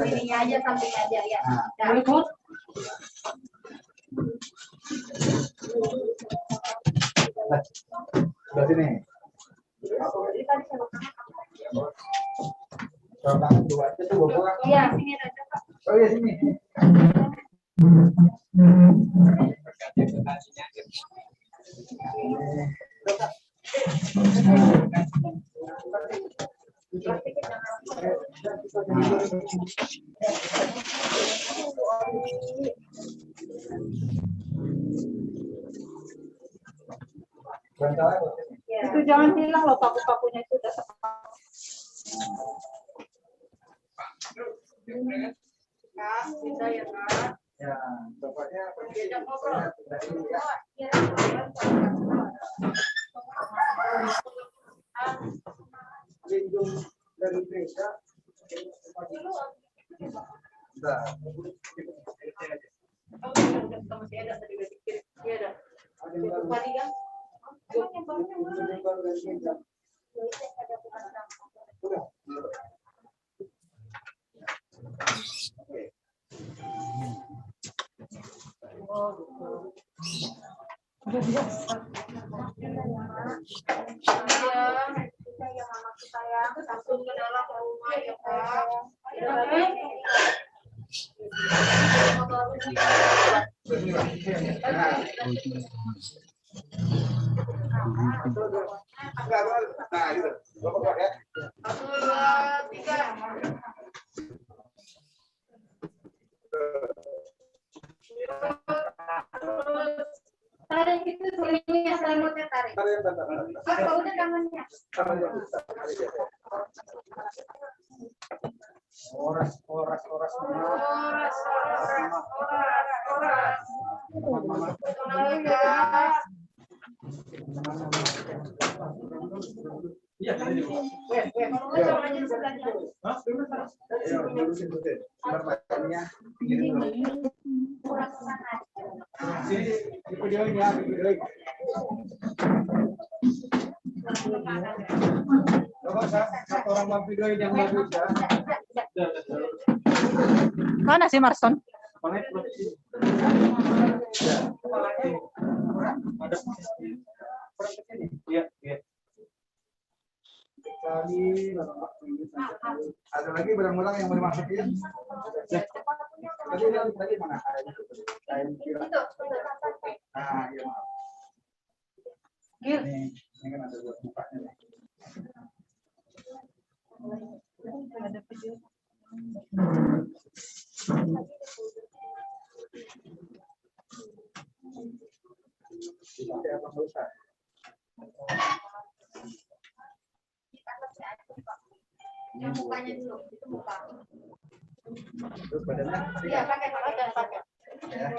Ini aja samping aja ya. Berarti nih. Iya, sini aja Pak. Oh iya sini. Itu jangan hilang loh, paku-pakunya itu udah tepat. Kak, bisa ya Kak? Ya, bapaknya Diajak ngobrol. lindung dari desa. Nah, Masih ada tadi udah dikirim. Iya ada. Tadi kan? Udah biasa. Kita yang langsung ke dalam rumah ya Pak. nah gitu. Bapak ya. 1, 2, 3. Tarik itu sulingnya, selimutnya tarik. Apa udah tangannya? Oras. Iya, Mana sih Marston? Ada lagi barang-barang yang mau dimasukin? Tadi mana? Nah, iya maaf. Ini kan ada buat bukanya nih. Ada video. Pakai apa nggak usah? Yang mukanya dulu, itu muka. Terus badannya? Iya, pakai. Ya.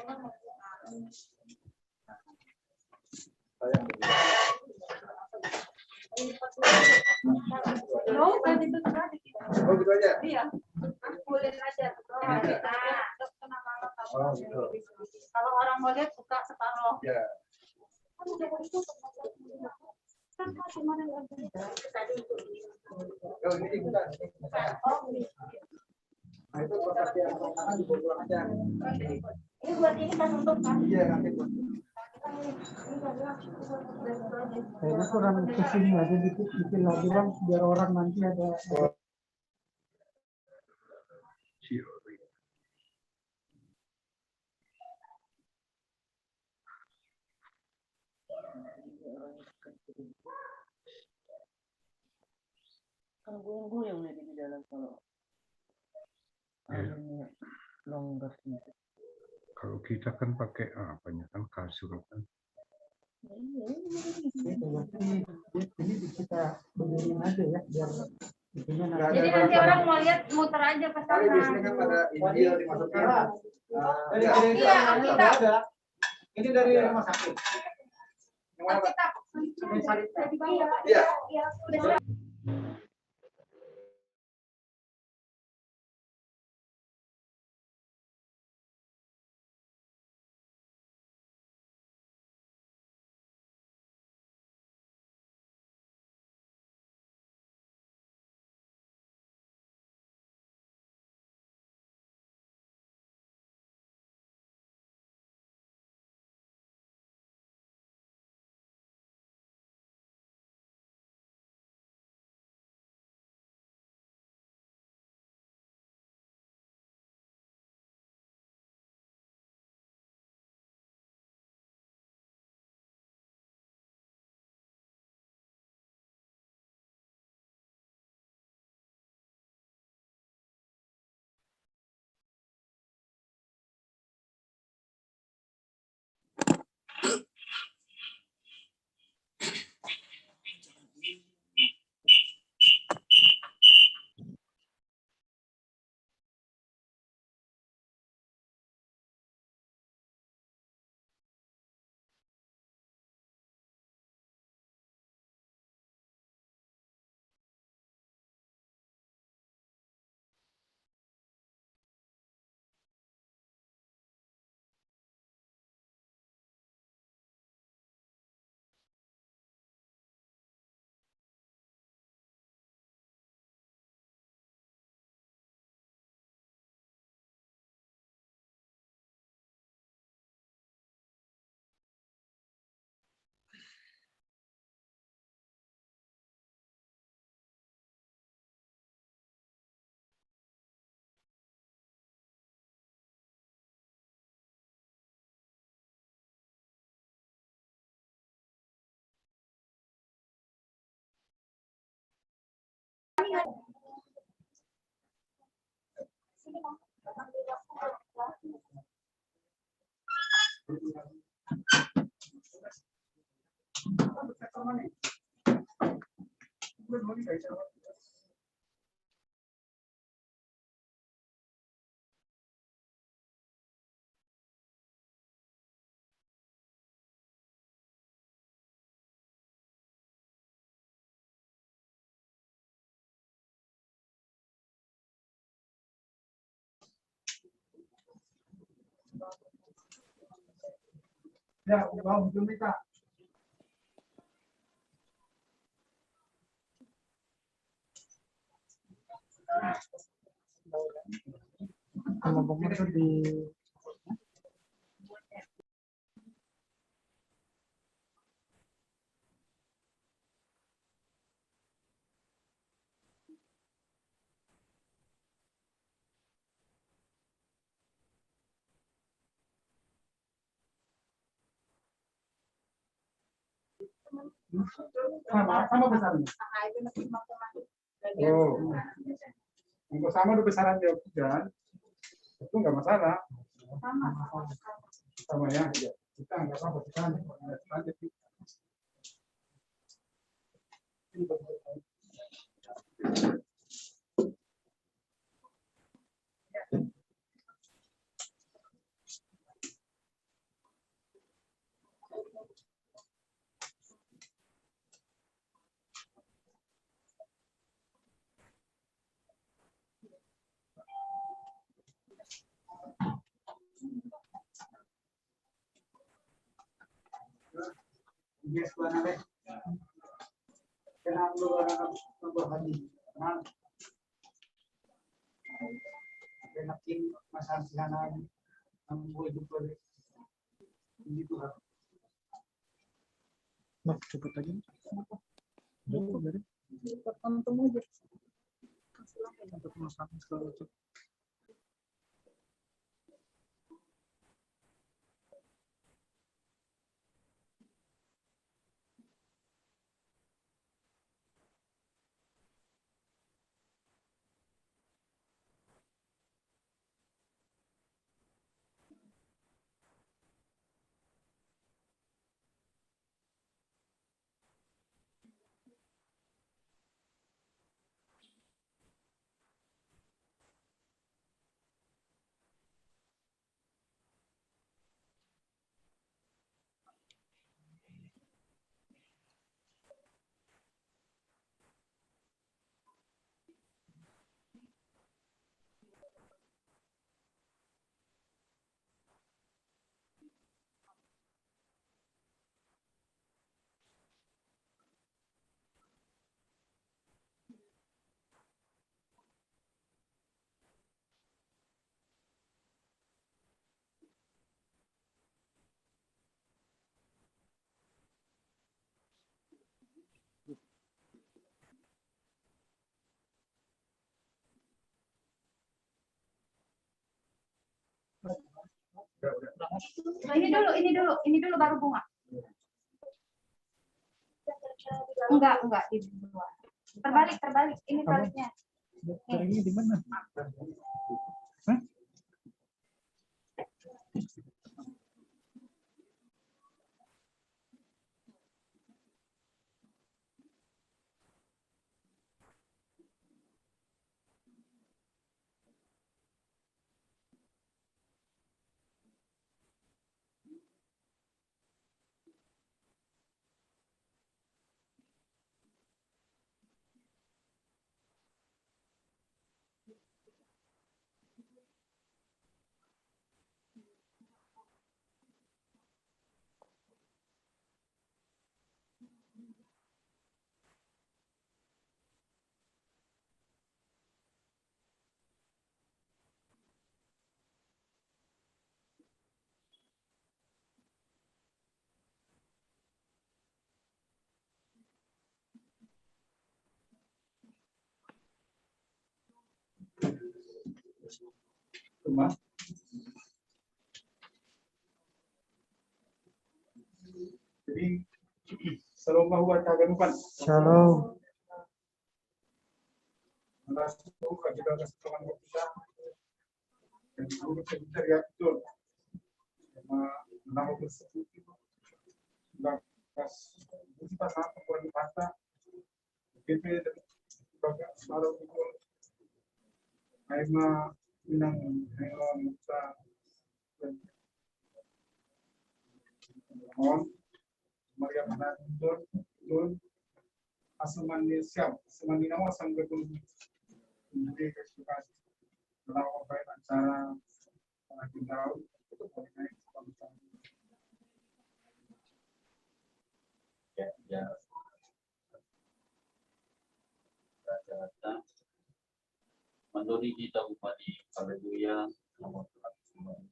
Sayang. Oh, kan itu tadi. Oh gitu aja? Iya. Kulit aja. Oh gitu. Kalau orang mau lihat buka separuh. Ya. Oh ini bukan. Nah itu kotak yang tangan dibawa pulang aja. Ini buat ini kan untuk kan? Iya nanti buat. Kayaknya kurang kesini aja dikit lagi bang, biar orang nanti ada. Kalau goyang-goyang nih di dalam kalau longgar gitu. Kalau kita kan pakai apanya kan kasur kan. Ini kita benerin aja ya biar itunya nanti. Jadi nanti orang mau lihat muter aja ke Tapi di sini sana. kan ada Injil dimasukin. Iya, kita. Ini dari rumah sakit. Yang mana, Pak? Yang Sarita. Iya. Ya, mau belum minta. Ngomongnya tuh di sama besarnya. Oh, untuk sama udah besaran dia hujan, itu nggak masalah. Sama ya, ya. Kita nggak apa-apa kita lanjut. Yes, bukan kenapa lu hari enakin masalah silanan ang buhay dito dito ha. Cepet aja. Tertentu aja. Untuk masalah segala macam. Nah, ini dulu baru bunga. Enggak di luar. Terbalik. Ini baliknya. Ini di mana? Hah? Rumah. Jadi shalom bahwa kaganupan. Shalom. Langsung kita teman kita. Dan guru kita lihat betul. Nama bersekutu. Pas kita sangat kurang patah. PP dan bagai baru itu. Aima minang muka. On Maria Manandun asuman ni siap asuman ni nama sang betul jadi kesukaan kalau apa acara kita itu paling ya rata-rata menurut kita umat di Haleluya nomor 109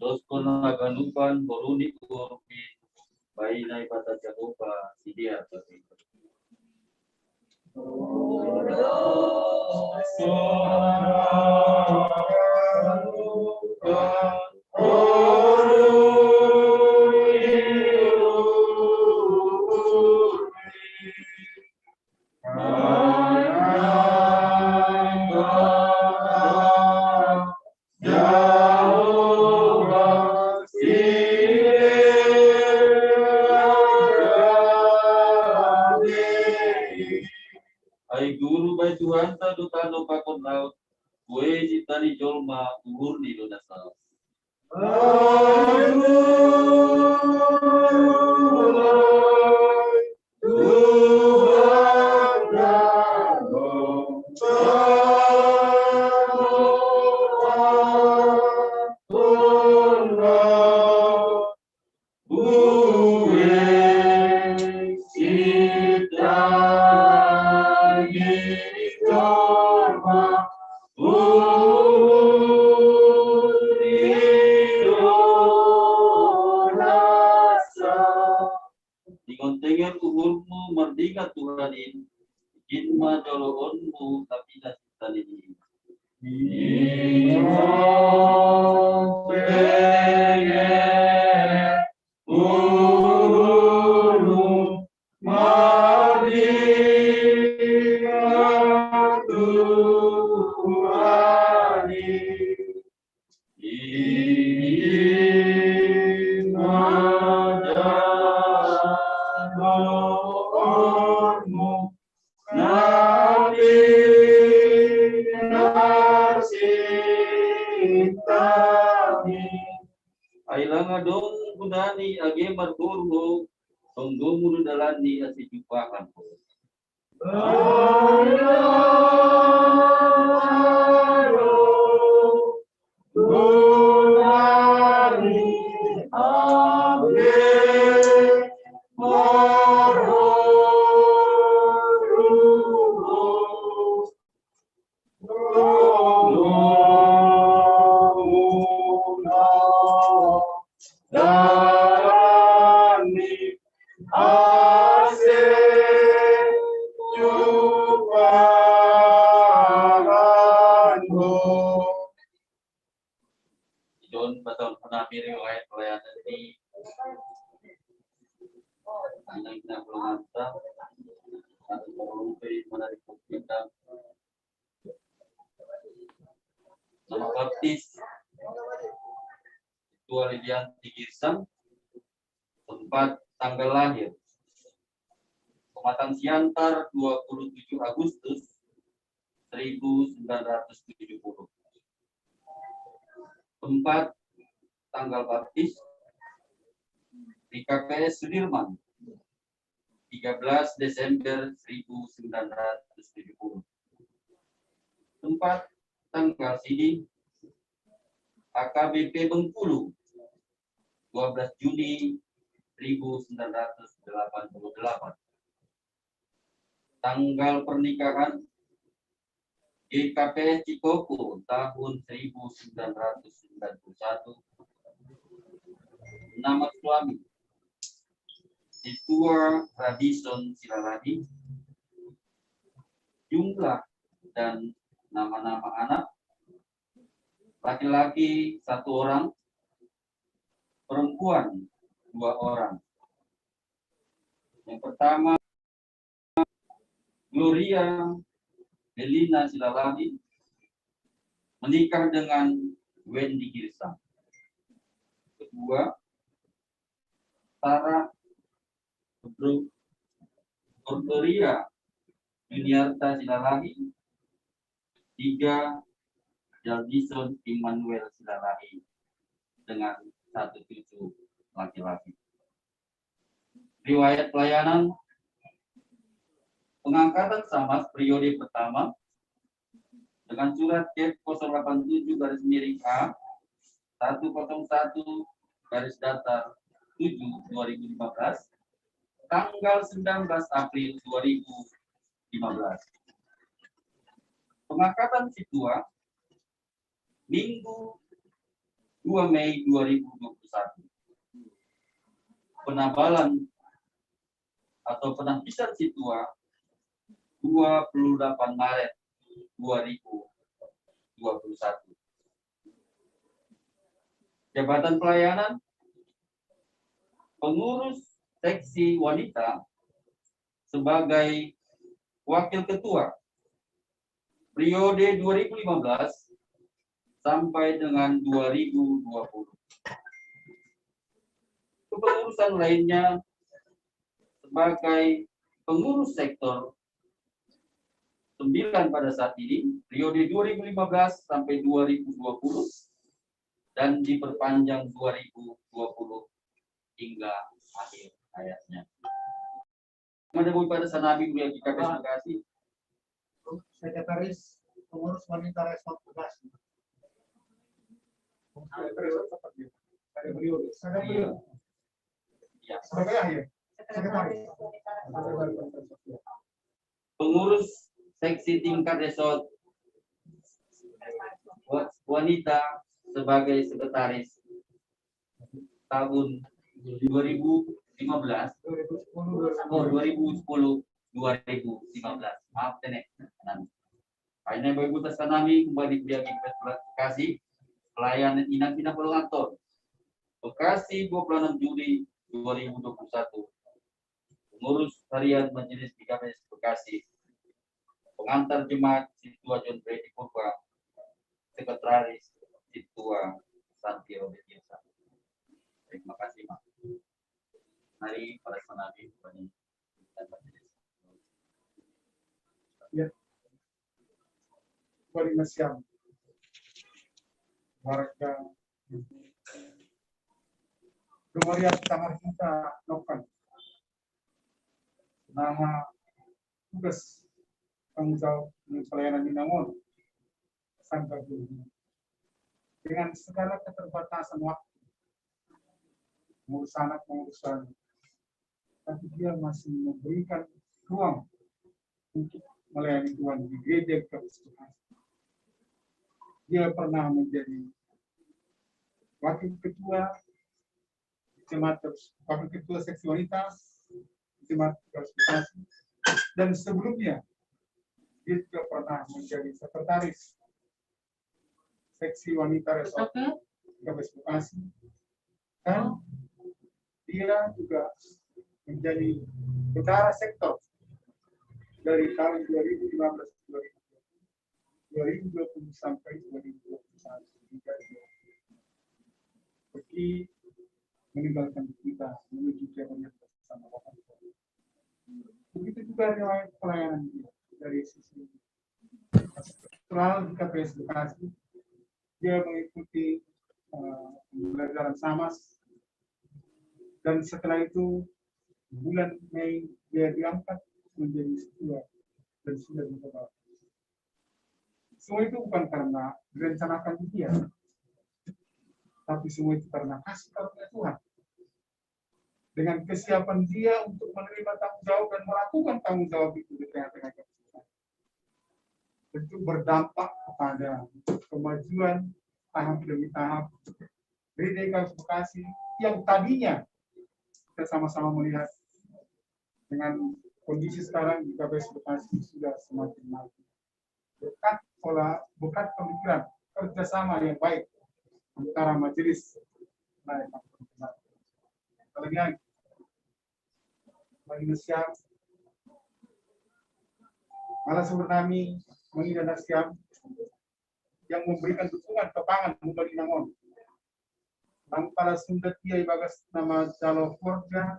terus kuna ganupan boruni kurpi bayi naik pada Jehovah sidia tapi Ai guru bai Tuhan ta dutano pakon laut kue jitani jolma umur di donasal Dingontengan uhurmu merdeka Tuhan ini Kinma joloonmu tapi nasitan ini Ailang adong kunani age margurho tunggu dalani asi jupakan po. John Baton Penami riwayat pelayanan di Anaknya Pelanganta atau Melumpai menarik kita nama baptis Ketua Lidianti Girsang, tempat tanggal lahir Pematang Siantar 27 Agustus 1970. Tempat tanggal baptis di KPS Sudirman 13 Desember 1970. Tempat tanggal siding AKBP Bengkulu 12 Juni 1988. Tanggal pernikahan GKPS Cikoko tahun 1991. Nama suami Situa Radison Silaladi. Jumlah dan nama-nama anak: laki-laki 1 orang, perempuan 2 orang. Yang pertama, Gloria Helena Silaladi menikah dengan Wendy Girsang. Kedua, Sarah Gloria Juniarta Silaladi. 3, Jaldison Immanuel Silaladi dengan 1 cucu laki-laki. Riwayat pelayanan: pengangkatan Samas periode pertama dengan surat K 087/A 101 garis datar 7 2015 tanggal 19 April 2015. Pengangkatan Situa Minggu 2 Mei 2021. Penabalan atau penampisan Situa 28 Maret 2021. Jabatan pelayanan: pengurus seksi wanita sebagai wakil ketua periode 2015 sampai dengan 2020. Kepengurusan lainnya sebagai pengurus sektor 9 pada saat ini, periode 2015 sampai 2020 dan diperpanjang 2020 hingga akhir hayatnya. Kepada pada Sanabi Mulia GKPS Bekasi, Sekretaris Pengurus Wanita Resort Bekasi. Ada beliau. ya, Sebagai akhir. Sekretaris. pengurus seksi tingkat resort wanita sebagai sekretaris tahun 2015, 2010-2015. Maaf tenek. Akhirnya Ibu Taskanami kembali ke Bekasi, pelayanan Inang Pelongaton, Bekasi 26 Juli 2021. Pengurus harian Majelis GKPS Bekasi, pengantar jemaat Situa John Freddy Purba, sekretaris Situa Santi Robert Girsang. Terima kasih, Mak. Mari para Sanabi dan majelis. Ya. Kembali Masyam. Warga Gloria Tamar kita Nokan. Nama tugas tanggung jawab pelayanan Minamon sampai dengan segala keterbatasan waktu, mengurus anak, mengurusan, tapi dia masih memberikan ruang untuk melayani Tuhan di gereja Kristen. Dia pernah menjadi wakil ketua jemaat, wakil ketua seksi wanita jemaat Kristen, dan sebelumnya dia juga pernah menjadi sekretaris seksi wanita resort Polres Bekasi, dan dia juga menjadi bendahara sektor dari tahun 2015 2020 sampai 2021 hingga pergi meninggalkan kita menuju Jerman bersama Bapak. Begitu juga dengan pelayanan dia dari sisi struktural di KPS Bekasi, dia mengikuti pembelajaran SAMAS, dan setelah itu bulan Mei dia diangkat menjadi ketua dan sudah dibawa. Semua itu bukan karena direncanakan dia, tapi semua itu karena kasih karunia Tuhan. Dengan kesiapan dia untuk menerima tanggung jawab dan melakukan tanggung jawab itu di tengah-tengah kesulitan. Tentu berdampak kepada kemajuan tahap demi tahap dari DKI Bekasi yang tadinya kita sama-sama melihat dengan kondisi sekarang di KPS Bekasi sudah semakin maju. Berkat pemikiran kerjasama yang baik antara majelis naik kalian Indonesia malah Surnami mengindah Siam yang memberikan dukungan kepangan memberi nangon. Nang pala Sunda Tiai bagas nama Jalo Forja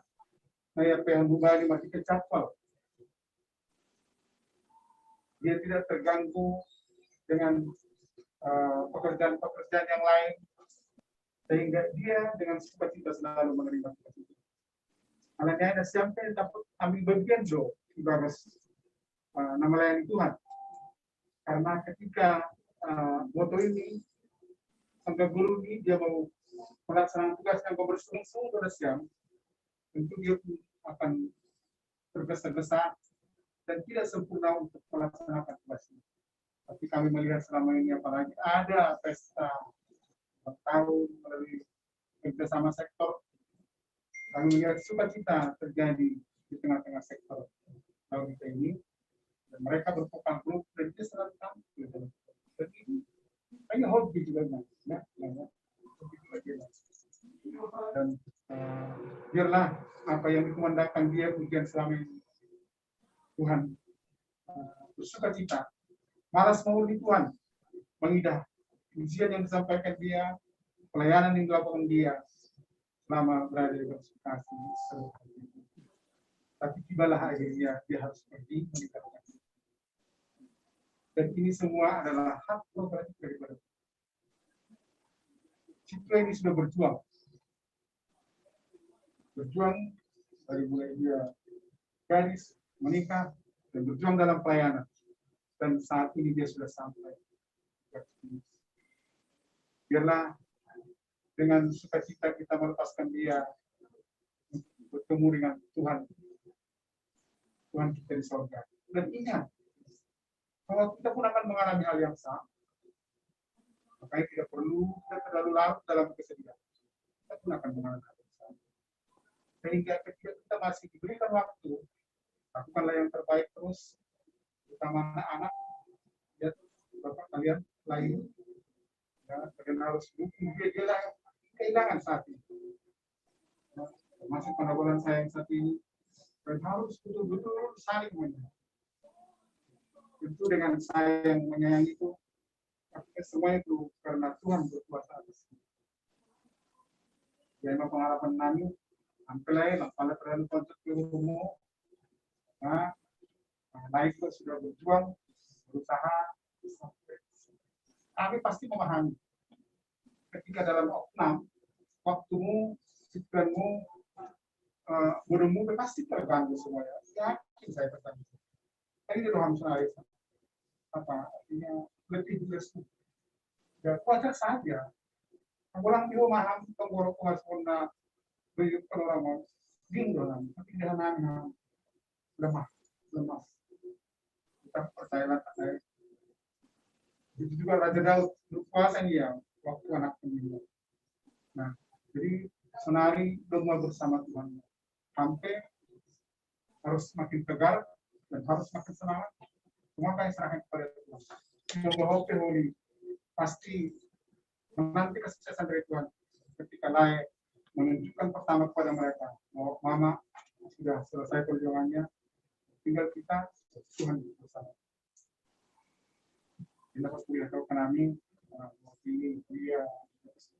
Naya Pehan Bumali mati kecapal. Dia tidak terganggu dengan pekerjaan-pekerjaan yang lain, sehingga dia dengan sukacita selalu menerima itu. Alangnya ada sampai dapat ambil bagian do ibarat nama layani Tuhan. Karena ketika moto ini sampai guru ini dia mau melaksanakan tugas yang bersungguh-sungguh pada siang, tentu dia akan tergesa-gesa dan tidak sempurna untuk melaksanakan tugas ini. Tapi kami melihat selama ini apalagi ada pesta tahun melalui kerjasama sektor, kami melihat sukacita terjadi di tengah-tengah sektor tahun kita ini, dan mereka berpegang grup dan itu selalu tampil. Dan ini hanya hobi juga, dan biarlah apa yang dikumandangkan dia ujian selama ini Tuhan bersukacita, malas mengundi Tuhan, mengidah ujian yang disampaikan dia, pelayanan yang dilakukan dia selama berada di Bekasi. Tapi tibalah akhirnya dia harus pergi meninggalkan. Dan ini semua adalah hak prerogatif daripada Citra ini sudah berjuang dari mulai dia gadis, menikah, dan berjuang dalam pelayanan. Dan saat ini dia sudah sampai. Biarlah dengan sukacita kita melepaskan dia bertemu dengan Tuhan kita di surga. Dan ingat, kalau kita pun akan mengalami hal yang sama, makanya tidak perlu kita terlalu larut dalam kesedihan. Kita pun akan mengalami hal yang sama. Sehingga ketika kita masih diberikan waktu, lakukanlah yang terbaik terus, terutama anak-anak, ya, bapak kalian lain, ya, kalian harus dukung dia kehilangan saat ini. Termasuk pengawalan saya yang saat ini, dan harus betul-betul saling menyayangi. Tentu dengan saya yang menyayangi itu, semua itu karena Tuhan berkuasa atas kita. Ya, memang pengharapan kami, sampai lain, pada terlalu kontak ke umum, naik itu sudah berjuang, berusaha, kami pasti memahami. Ketika dalam oknam, waktumu, pikiranmu, mudah-mudahan pasti terganggu semuanya. Yakin saya terganggu. Ini di roham saya. Apa artinya lebih jelas. Ya wajar saja. Orang di rumah tenggorok pengasuna beri orang bingung, tapi jangan lemah. Kita percayalah saya. Itu juga Raja Daud berkuasa dia waktu anak meninggal. Nah, jadi senari doa bersama Tuhan sampai harus makin tegar dan harus makin semangat. Semua kami serahkan kepada Tuhan. Semoga pasti menanti kesuksesan dari Tuhan. Ketika Lai menunjukkan pertama kepada mereka bahwa Mama sudah selesai perjuangannya, tinggal kita Tuhan bersama. Kita harus melihat kami ini dia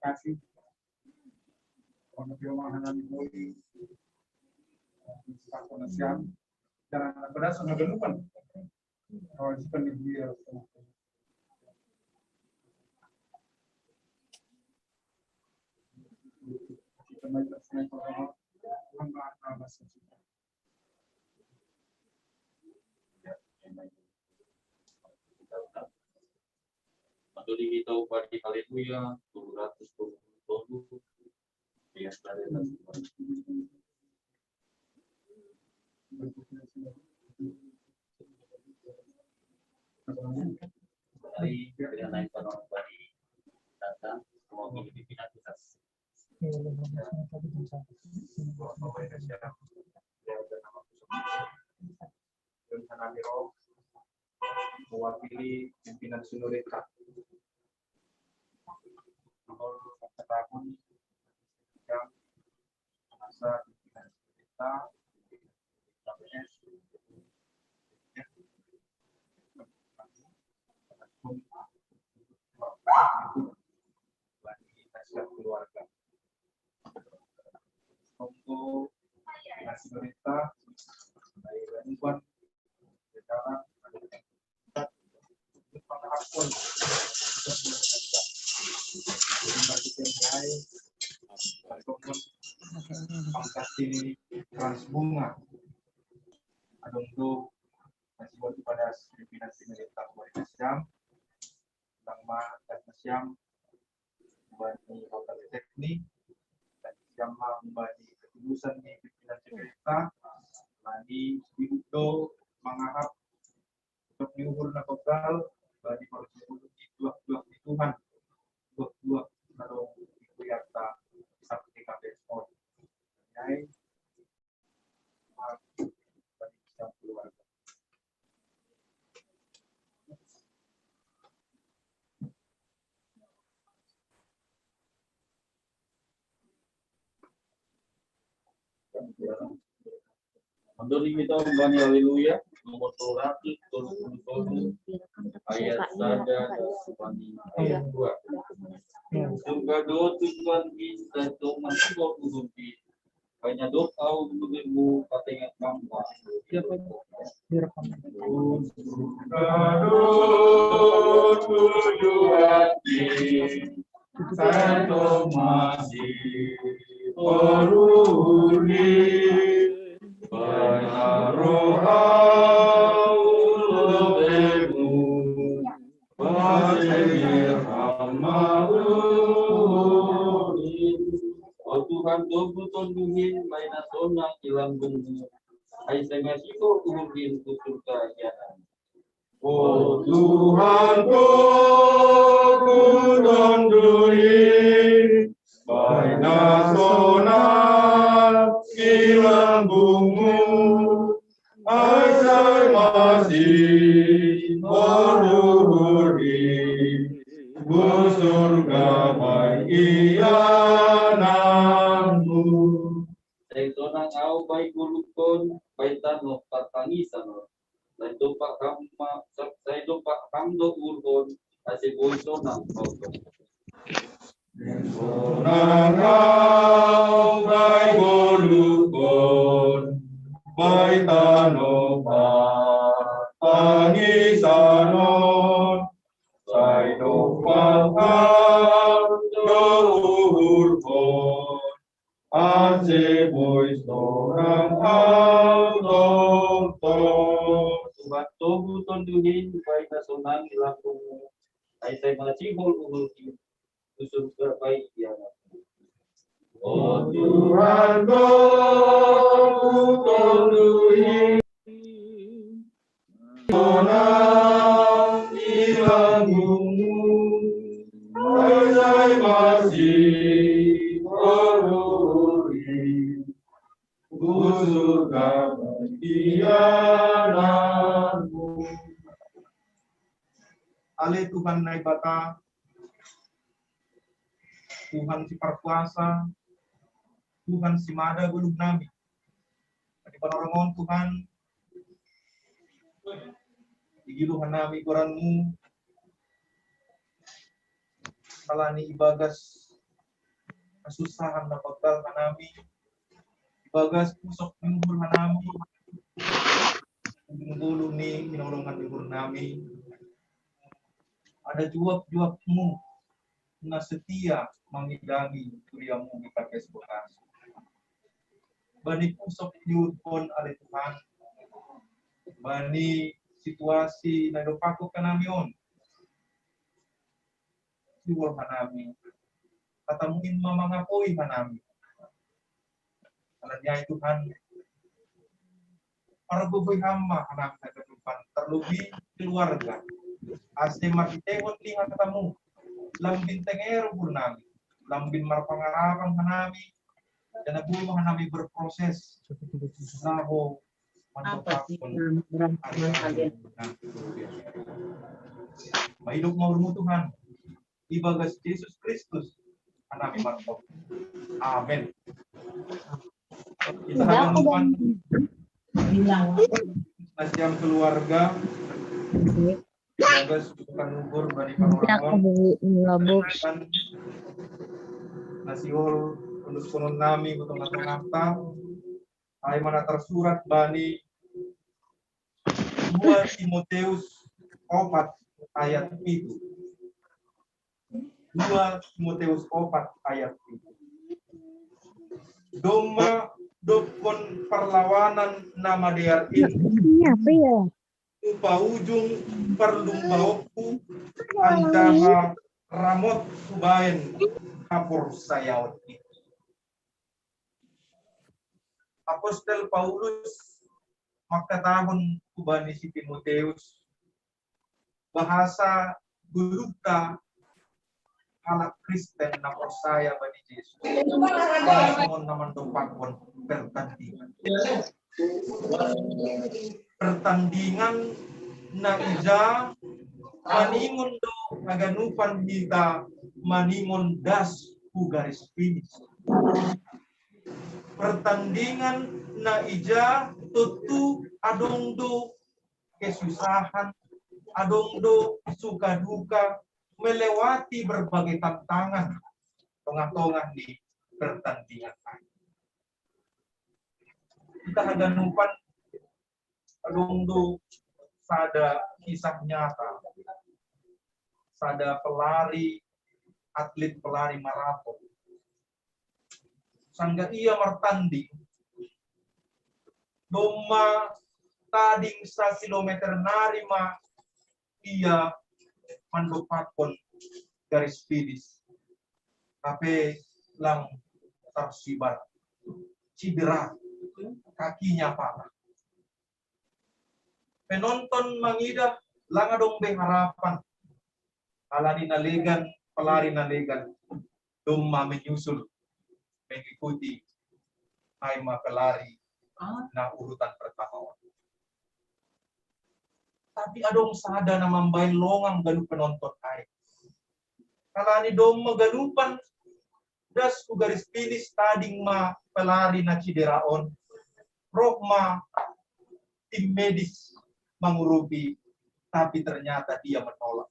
kasih orang firman kami boleh siang dan berasa mengeluhkan kewajiban dia. Maduri kita upadi haleluya 220 ya dari atas dari naik pada upadi datang semua ini dipindah mewakili pimpinan Sinodeka nomor tahun yang masa pimpinan kita bagi nasihat keluarga untuk Sinodeka dari Raniwan sekarang pengakun pangkati transbunga untuk masih kepada pimpinan Sinodeka Kualitas Jam Bangma dan Siam bani Kota Teknik dan Siam bani ketulusan di pimpinan Sinodeka bani Ibudo mengharap untuk diuhur nakokal bagi proses dua di Tuhan dua kalau itu yata seperti KPSO nyai bagi bisa keluarga Maduri kita bani haleluya nomor 220 ayat 1 ayat 2. Surga doa Tuhan kita Tuhan kau kudupi. Banyak doa untukmu katanya kamu. surga doa tujuan satu masih beruni banyak roh Tuhan dobu tonduhin main asona ilang bungu ay sengasiko kuhugin kutur kayanan. Oh Tuhan dobu tonduhin main asona ilang bungu ay sengasih berhuri surga baik Sonang au baik gulukon paitano patangisano. Saya dopak kamdo urgon ase boy sonang auto. Sonang au baik gulukon paitano patangisano. Saya dopak kamdo urgon ase boy sonang auto. Tuhan tobu tonduhin baik sonang ilangkung. Ay saya masih hul usur baik ya. Oh Tuhan tobu tonduhin sonang ilangkung. Ay saya masih berhuri surga bagianmu. Ale Tuhan naik bata Tuhan si perkuasa, Tuhan si mada gulung nami. Di panorongon Tuhan, digiluhan nami koranmu, kalani ibagas kasusahan na pagdal nami, ibagas pusok minggul nami, menggulung ni minulungan minggul nami. Ada juap-juapmu na setia mengidangi kuliahmu di podcast bekas. Bani pusok yudpon oleh Tuhan. Bani situasi na dopaku kanamion. Siwol hanami. Katamuin mamangapoi hanami. Alanya Tuhan. Para buboy hama hanami na ketupan. Terlebih keluarga. Ase makitewon lihat katamu. Lambin tengero nami. Lambin marpangarapan hanami. Dan aku mengalami berproses naho mantapapun hidup mau Tuhan ibagas Yesus Kristus anami mantap. Amin. Kita akan lupakan nasiam keluarga ibagas bukan ukur bani panurangon nasiol untuk konon nami untuk ngata ay mana tersurat bani 2 Timoteus 4 ayat 7. 2 Timoteus 4 ayat 7. Doma dokon perlawanan nama dear ini. Upa ujung perlumbaoku andaha ramot kubain kapur sayawat itu. Apostel Paulus makatahon kubani si Timoteus bahasa guluka anak Kristen na persaya bani Yesus. Namun naman dopakon pertandingan. Pertandingan na ija maningon do naganupan kita maningon das ku garis finish. Pertandingan na ija tutu adongdo kesusahan, adongdo suka duka, melewati berbagai tantangan tengah-tengah di pertandingan. Kita haganupan adongdo sada kisah nyata, sada pelari, atlet pelari maraton. Sangga ia mertanding doma tading sa kilometer narima ia mandopakon garis finish tapi lang tersibar cedera kakinya patah. Penonton mangidah langadong harapan alani nalegan pelari nalegan doma menyusul mengikuti Aima pelari na urutan pertama. Tapi adong sada na mambayin longang galu penonton ay. Kalani dong magalupan das ku garis finish tading ma pelari na cideraon. Rokma tim medis mengurupi tapi ternyata dia menolak.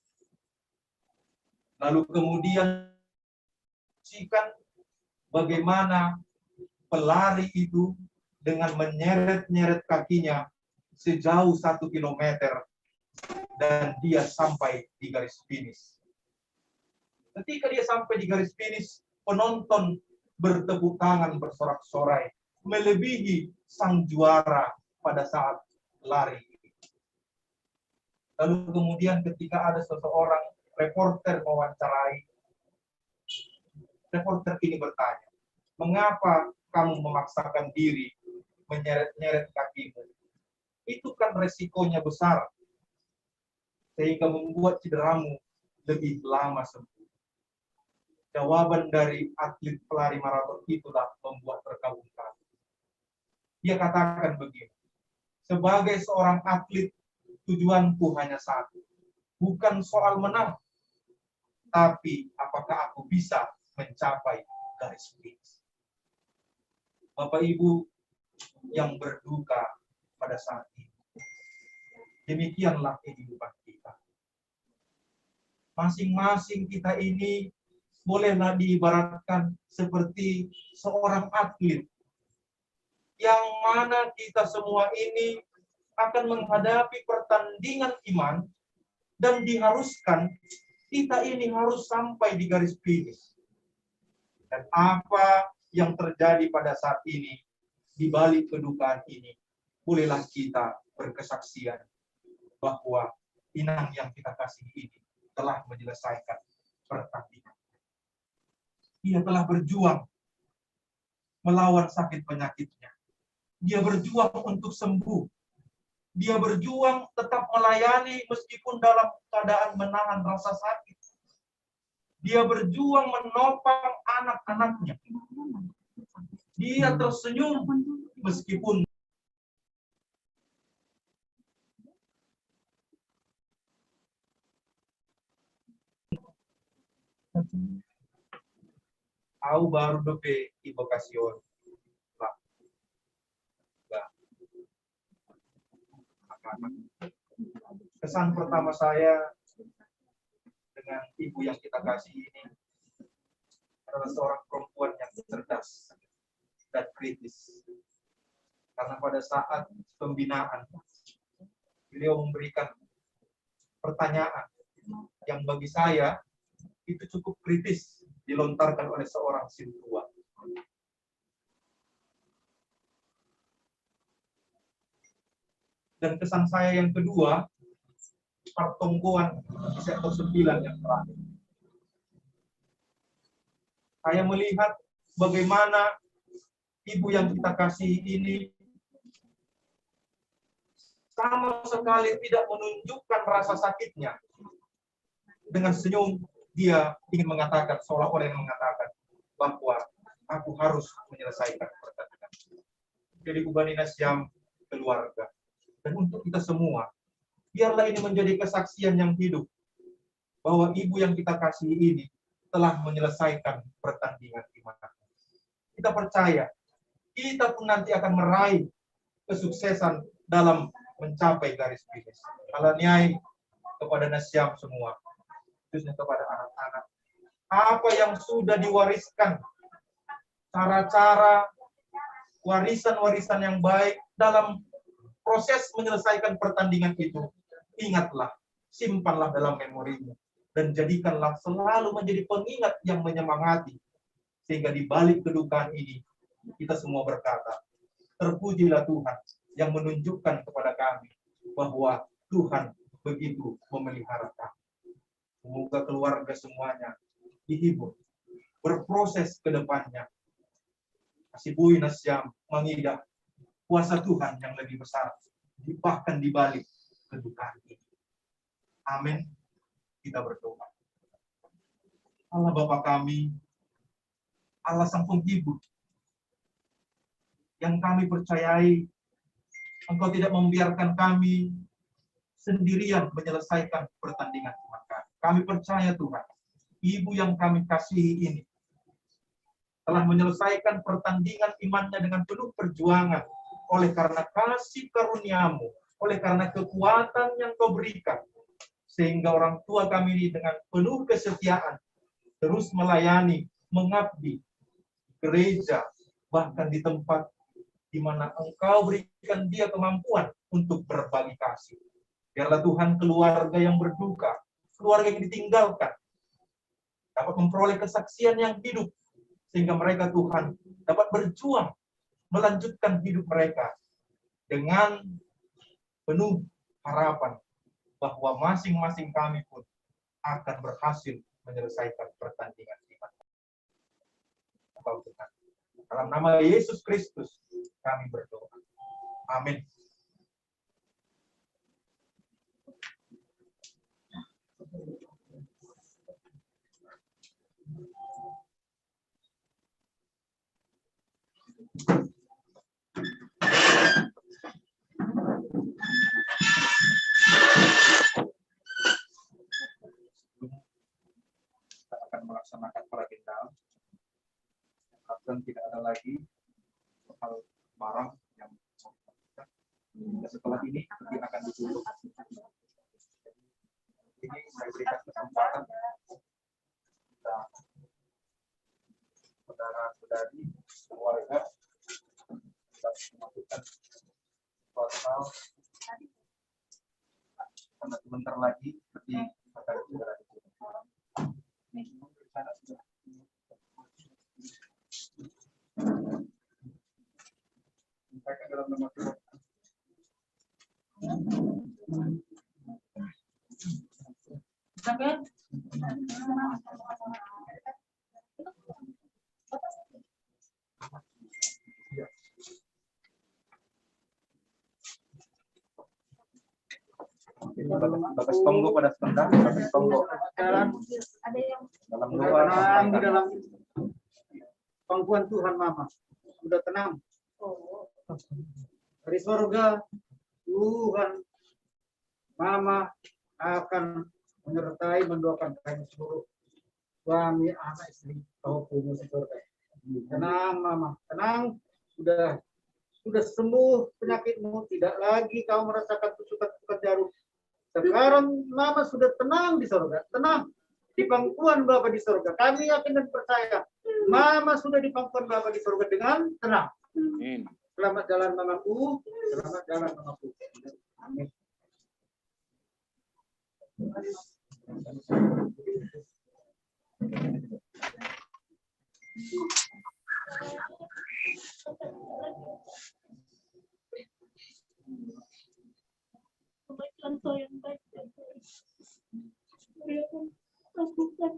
Lalu kemudian sikan bagaimana pelari itu dengan menyeret-nyeret kakinya sejauh 1 kilometer dan dia sampai di garis finish. Ketika dia sampai di garis finish, penonton bertepuk tangan bersorak-sorai melebihi sang juara pada saat lari. Lalu kemudian ketika ada seseorang reporter mewawancarai, reporter ini bertanya, mengapa kamu memaksakan diri menyeret-nyeret kakimu? Itu kan resikonya besar, sehingga membuat cederamu lebih lama sembuh. Jawaban dari atlet pelari maraton itulah membuat terkagum-kagum. Dia katakan begini, sebagai seorang atlet, tujuanku hanya satu, bukan soal menang, tapi apakah aku bisa mencapai garis finish. Bapak Ibu yang berduka pada saat ini, demikianlah kehidupan kita. Masing-masing kita ini bolehlah diibaratkan seperti seorang atlet, yang mana kita semua ini akan menghadapi pertandingan iman, dan diharuskan kita ini harus sampai di garis finish. Dan apa yang terjadi pada saat ini, di balik kedukaan ini, bolehlah kita berkesaksian bahwa inang yang kita kasih ini telah menyelesaikan pertandingan. Dia telah berjuang melawan sakit penyakitnya. Dia berjuang untuk sembuh. Dia berjuang tetap melayani meskipun dalam keadaan menahan rasa sakit. Dia berjuang menopang anak-anaknya. Dia tersenyum meskipun au baru dope evocación. Kesan pertama saya dengan ibu yang kita kasih ini adalah seorang perempuan yang cerdas dan kritis. Karena pada saat pembinaan, beliau memberikan pertanyaan yang bagi saya itu cukup kritis dilontarkan oleh seorang sintua. Dan kesan saya yang kedua, pertemuan di sektor 9 yang terakhir. Saya melihat bagaimana ibu yang kita kasih ini sama sekali tidak menunjukkan rasa sakitnya. Dengan senyum, dia ingin mengatakan, seolah-olah yang mengatakan, bahwa aku harus menyelesaikan pertandingan. Jadi Ubani Nasyam keluarga. Dan untuk kita semua, biarlah ini menjadi kesaksian yang hidup, bahwa ibu yang kita kasih ini telah menyelesaikan pertandingan iman. Kita percaya, kita pun nanti akan meraih kesuksesan dalam mencapai garis finish. Alaniai kepada Nasyam semua, khususnya kepada anak-anak. Apa yang sudah diwariskan, cara-cara, warisan-warisan yang baik dalam proses menyelesaikan pertandingan itu, ingatlah, simpanlah dalam memorimu, dan jadikanlah selalu menjadi pengingat yang menyemangati, sehingga di balik kedukaan ini, kita semua berkata, terpujilah Tuhan yang menunjukkan kepada kami bahwa Tuhan begitu memelihara kami. Semoga keluarga semuanya dihibur, berproses ke depannya. Kasih Bui Nasyam mengidah kuasa Tuhan yang lebih besar, bahkan di balik kedukaan ini. Amin. Kita berdoa. Allah Bapa kami, Allah Sang Penghibur, yang kami percayai, Engkau tidak membiarkan kami sendirian menyelesaikan pertandingan iman kami. Kami percaya Tuhan, Ibu yang kami kasihi ini telah menyelesaikan pertandingan imannya dengan penuh perjuangan, oleh karena kasih karunia-Mu, oleh karena kekuatan yang Kau berikan, sehingga orang tua kami ini dengan penuh kesetiaan terus melayani, mengabdi gereja, bahkan di tempat di mana Engkau berikan dia kemampuan untuk berbagi kasih. Biarlah Tuhan keluarga yang berduka, keluarga yang ditinggalkan, dapat memperoleh kesaksian yang hidup, sehingga mereka Tuhan dapat berjuang melanjutkan hidup mereka dengan penuh harapan bahwa masing-masing kami pun akan berhasil menyelesaikan pertandingan iman. Dalam nama Yesus Kristus kami berdoa. Amin. Kita akan melaksanakan peragindaan. diharapkan tidak ada lagi hal barang yang dan setelah ini nanti akan ditutup. Ini saya berikan kesempatan kita saudara-saudari keluarga dapat memasukkan total karena sebentar lagi seperti akan segera ditutup. Sampaikan dalam nama Tuhan. Bapak Tonggo pada sebentar, Bapak Tonggo. Dalam doa Tenang di dalam pangkuan Tuhan, Mama. Sudah tenang. Dari surga, Tuhan, Mama akan menyertai, mendoakan kami seluruh suami, anak, istri, kau punya surga. Tenang, Mama, tenang. Sudah sembuh penyakitmu, tidak lagi kau merasakan tusukan-tusukan jarum. Sekarang Mama sudah tenang di surga, tenang di pangkuan Bapa di surga. Kami yakin dan percaya, Mama sudah di pangkuan Bapa di surga dengan tenang. Selamat jalan Mamaku, selamat jalan Mamaku. Amin. Contoh yang baik dan baik. Berikan lakukan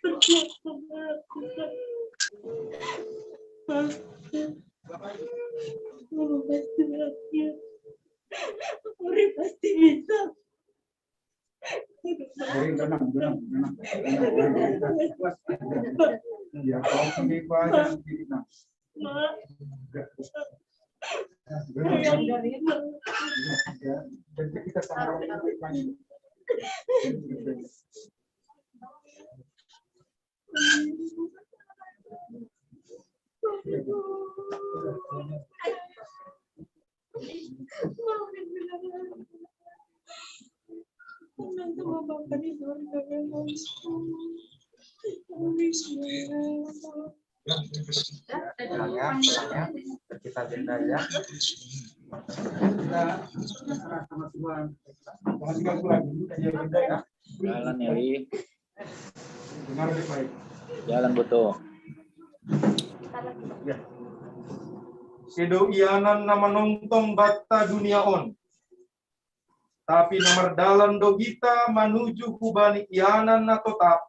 perbuatan melakukan. Kamu pasti berhasil. Kamu pasti bisa. Tenang. Ya, kau sendiri aja sendiri. Mak, Jadi kita sama lagi. Kita agenda ya. Kita sama Tuhan. Jangan diganggu lagi. Kita agenda ya. Jalan Eli, Dengar baik. jalan Buto. Sedo ianan nama nonton bata dunia on. Tapi nomor dalan dogita menuju kubani ianan na tetap.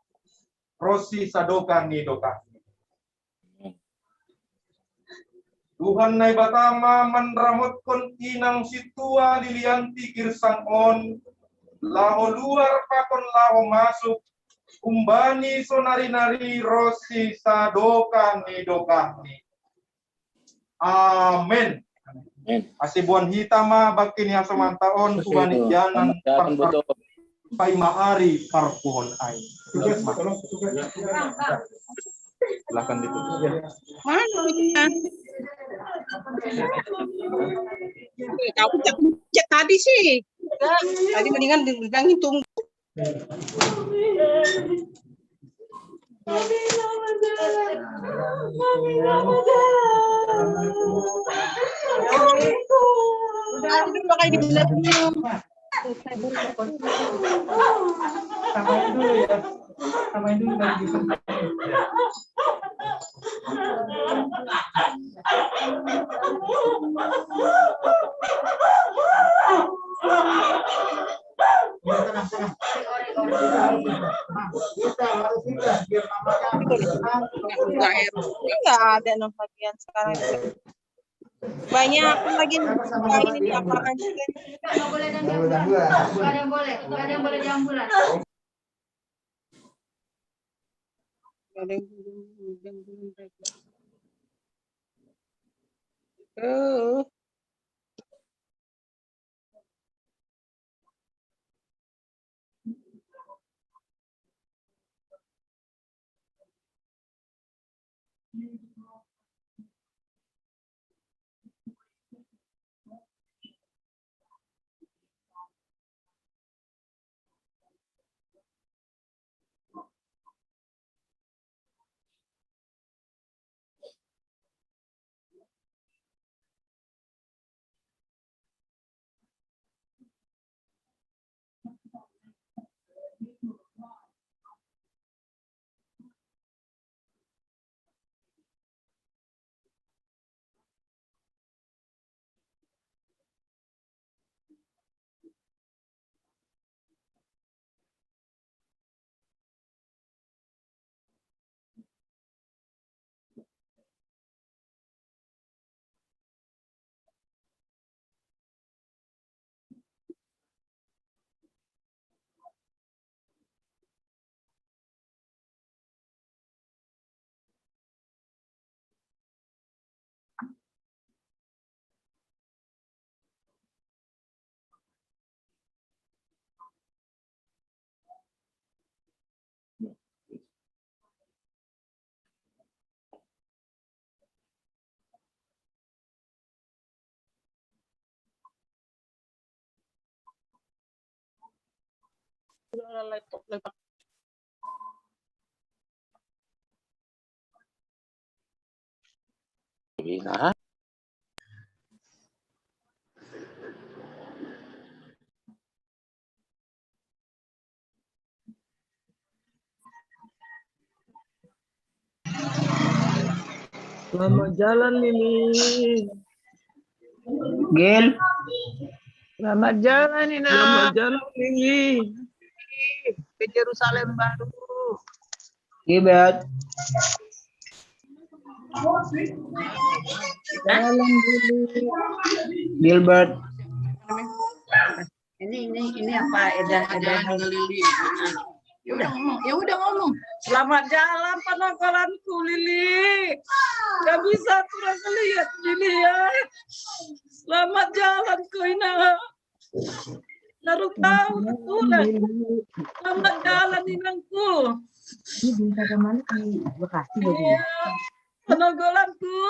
Rosi sadokan ni doka. Tuhan nai batama menramotkan inang situa lilianti kirsang on. Laho luar pakon laho masuk. Kumbani sonari-nari rosi sadokan ni doka ni. Amin. Asibuan hitama bakin yang semantaon kubani janan Jalan Buto. pai maari parpuhon ai. Tolong petugas. Silakan ditutup. Kamu cek tadi sih. Tadi mendingan dibilangin tunggu. Udah dulu kayak dibilang. Samain dulu ya. Samain dulu baru gitu. Ya, tenang. Kita harus biar mamanya tenang. Enggak ada no bagian sekarang. Banyak lagi ini di lapangan juga. nggak boleh jambulan. Nggak ada yang boleh. Nggak ada yang boleh jambulan. Ada yang belum mereka. Oh. Laptop. Bisa. Selamat jalan Lili. Gil, Selamat jalan Nina. Selamat jalan Lili. ke Yerusalem baru. Gilbert. Jalan dulu. Gilbert. Ini apa edan Lili. Ya udah ngomong. Selamat jalan panangkalanku Lili. Gak bisa kurang lihat Lili ya. Selamat jalan ku Ina. Naruh tahu betulan. Selamat jalan Inangku. Ini bisa kemana di Bekasi jadi? Iya. Panangkalanku.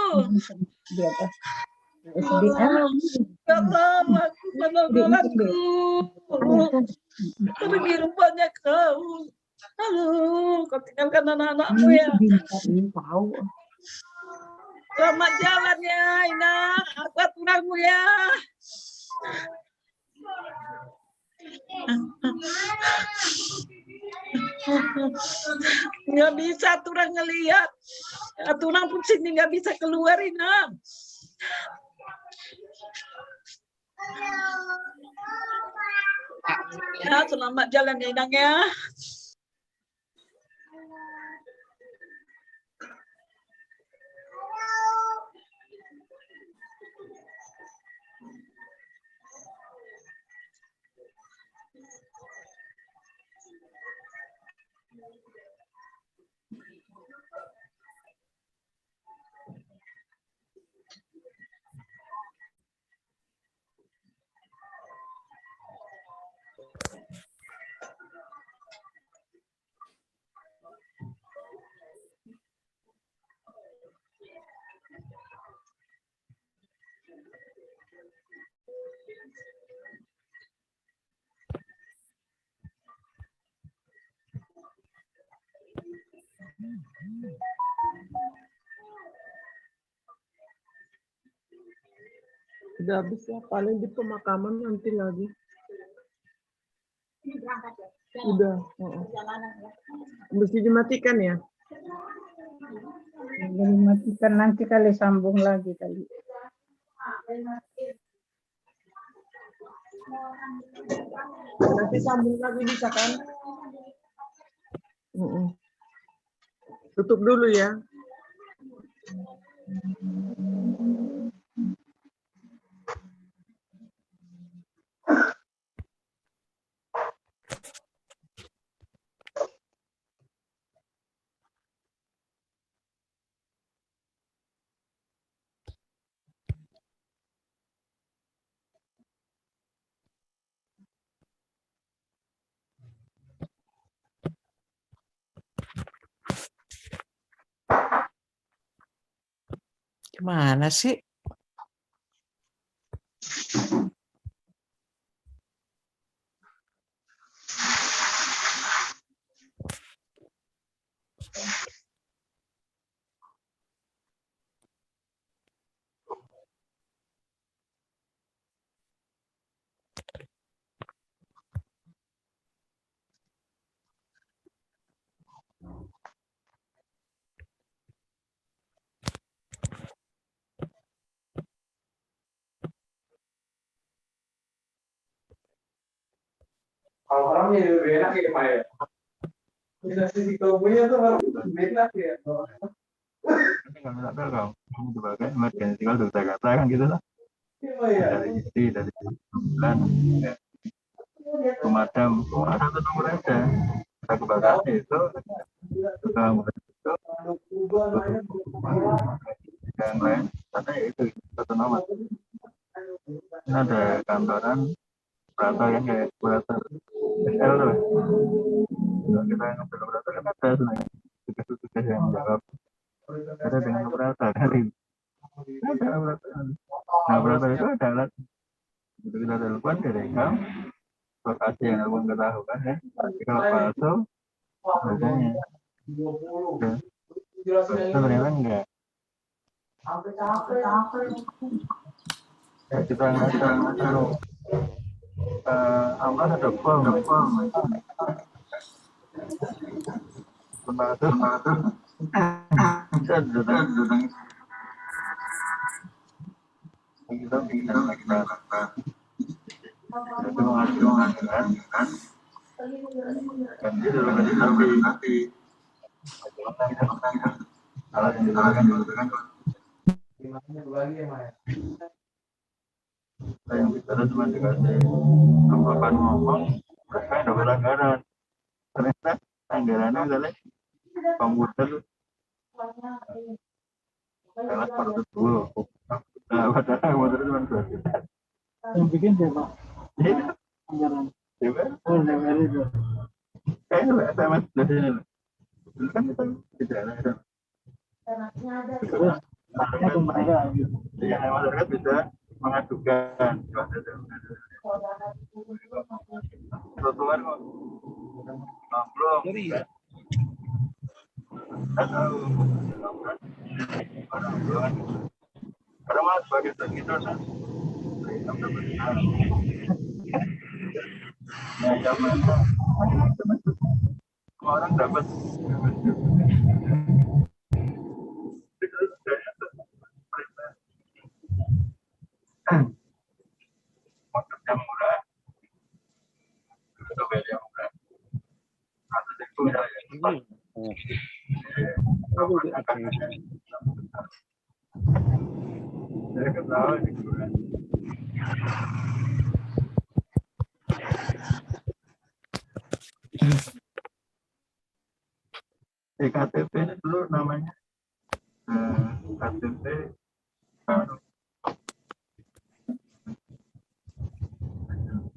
Di atas SD kan? Gak tahu aku panangkalanku. Pergi rupanya kau. Halo, kau tinggalkan anak-anakmu ya. Tahu. Selamat jalan ya, Ina. Aku tulangmu ya. Nggak bisa turang ngelihat. Turang pun sini nggak bisa keluar, Ina. Ya, selamat jalan ya, Inang ya. Udah habis ya, paling di pemakaman nanti lagi. Udah. Mesti dimatikan ya? Dimatikan nanti kali sambung lagi kali. Nanti sambung lagi bisa kan? Tutup dulu ya. Kemana sih? Kalau orangnya lebih enak ya Pak ya. Bisa sisi tubuhnya tuh baru enak ya. Kalau nggak tahu kau, kamu sebagai emergency kalau sudah katakan gitu lah. Dari istri, dari bulan, pemadam, satu nomor aja. Kita kebakaran itu, sudah mulai itu, yang lain, karena itu satu nomor. Ini ada kantoran, operator yang kayak operator SL tuh. Kalau kita ngambil operator kan ada sebenarnya tugas-tugas yang menjawab. Ada dengan operator dari ada operator. Nah operator itu ada alat. Begitu kita telepon direkam lokasi yang akan ketahukan ya. Tapi kalau palsu biasanya ternyata enggak. Ya, kita tahu aman ada form pembantu dan dia dalam nanti alat yang digunakan yang bicara cuma dikasih anggapan ngomong mereka ada pelanggaran ternyata anggarannya adalah komputer adalah 410. Nah padahal komputer cuma 2 juta yang bikin siapa? Anggaran siapa? Oh DPR itu kayaknya lah sama sebelah sini lah dulu kan kita tidak ada terus makanya ke mereka ya masyarakat bisa mengajukan trotoar kok belum atau karena malah sebagai gitu nah ya mana semua orang dapat motor yang murah itu beda yang murah atau itu yang saya ketawa di murah KTP ini dulu namanya KTP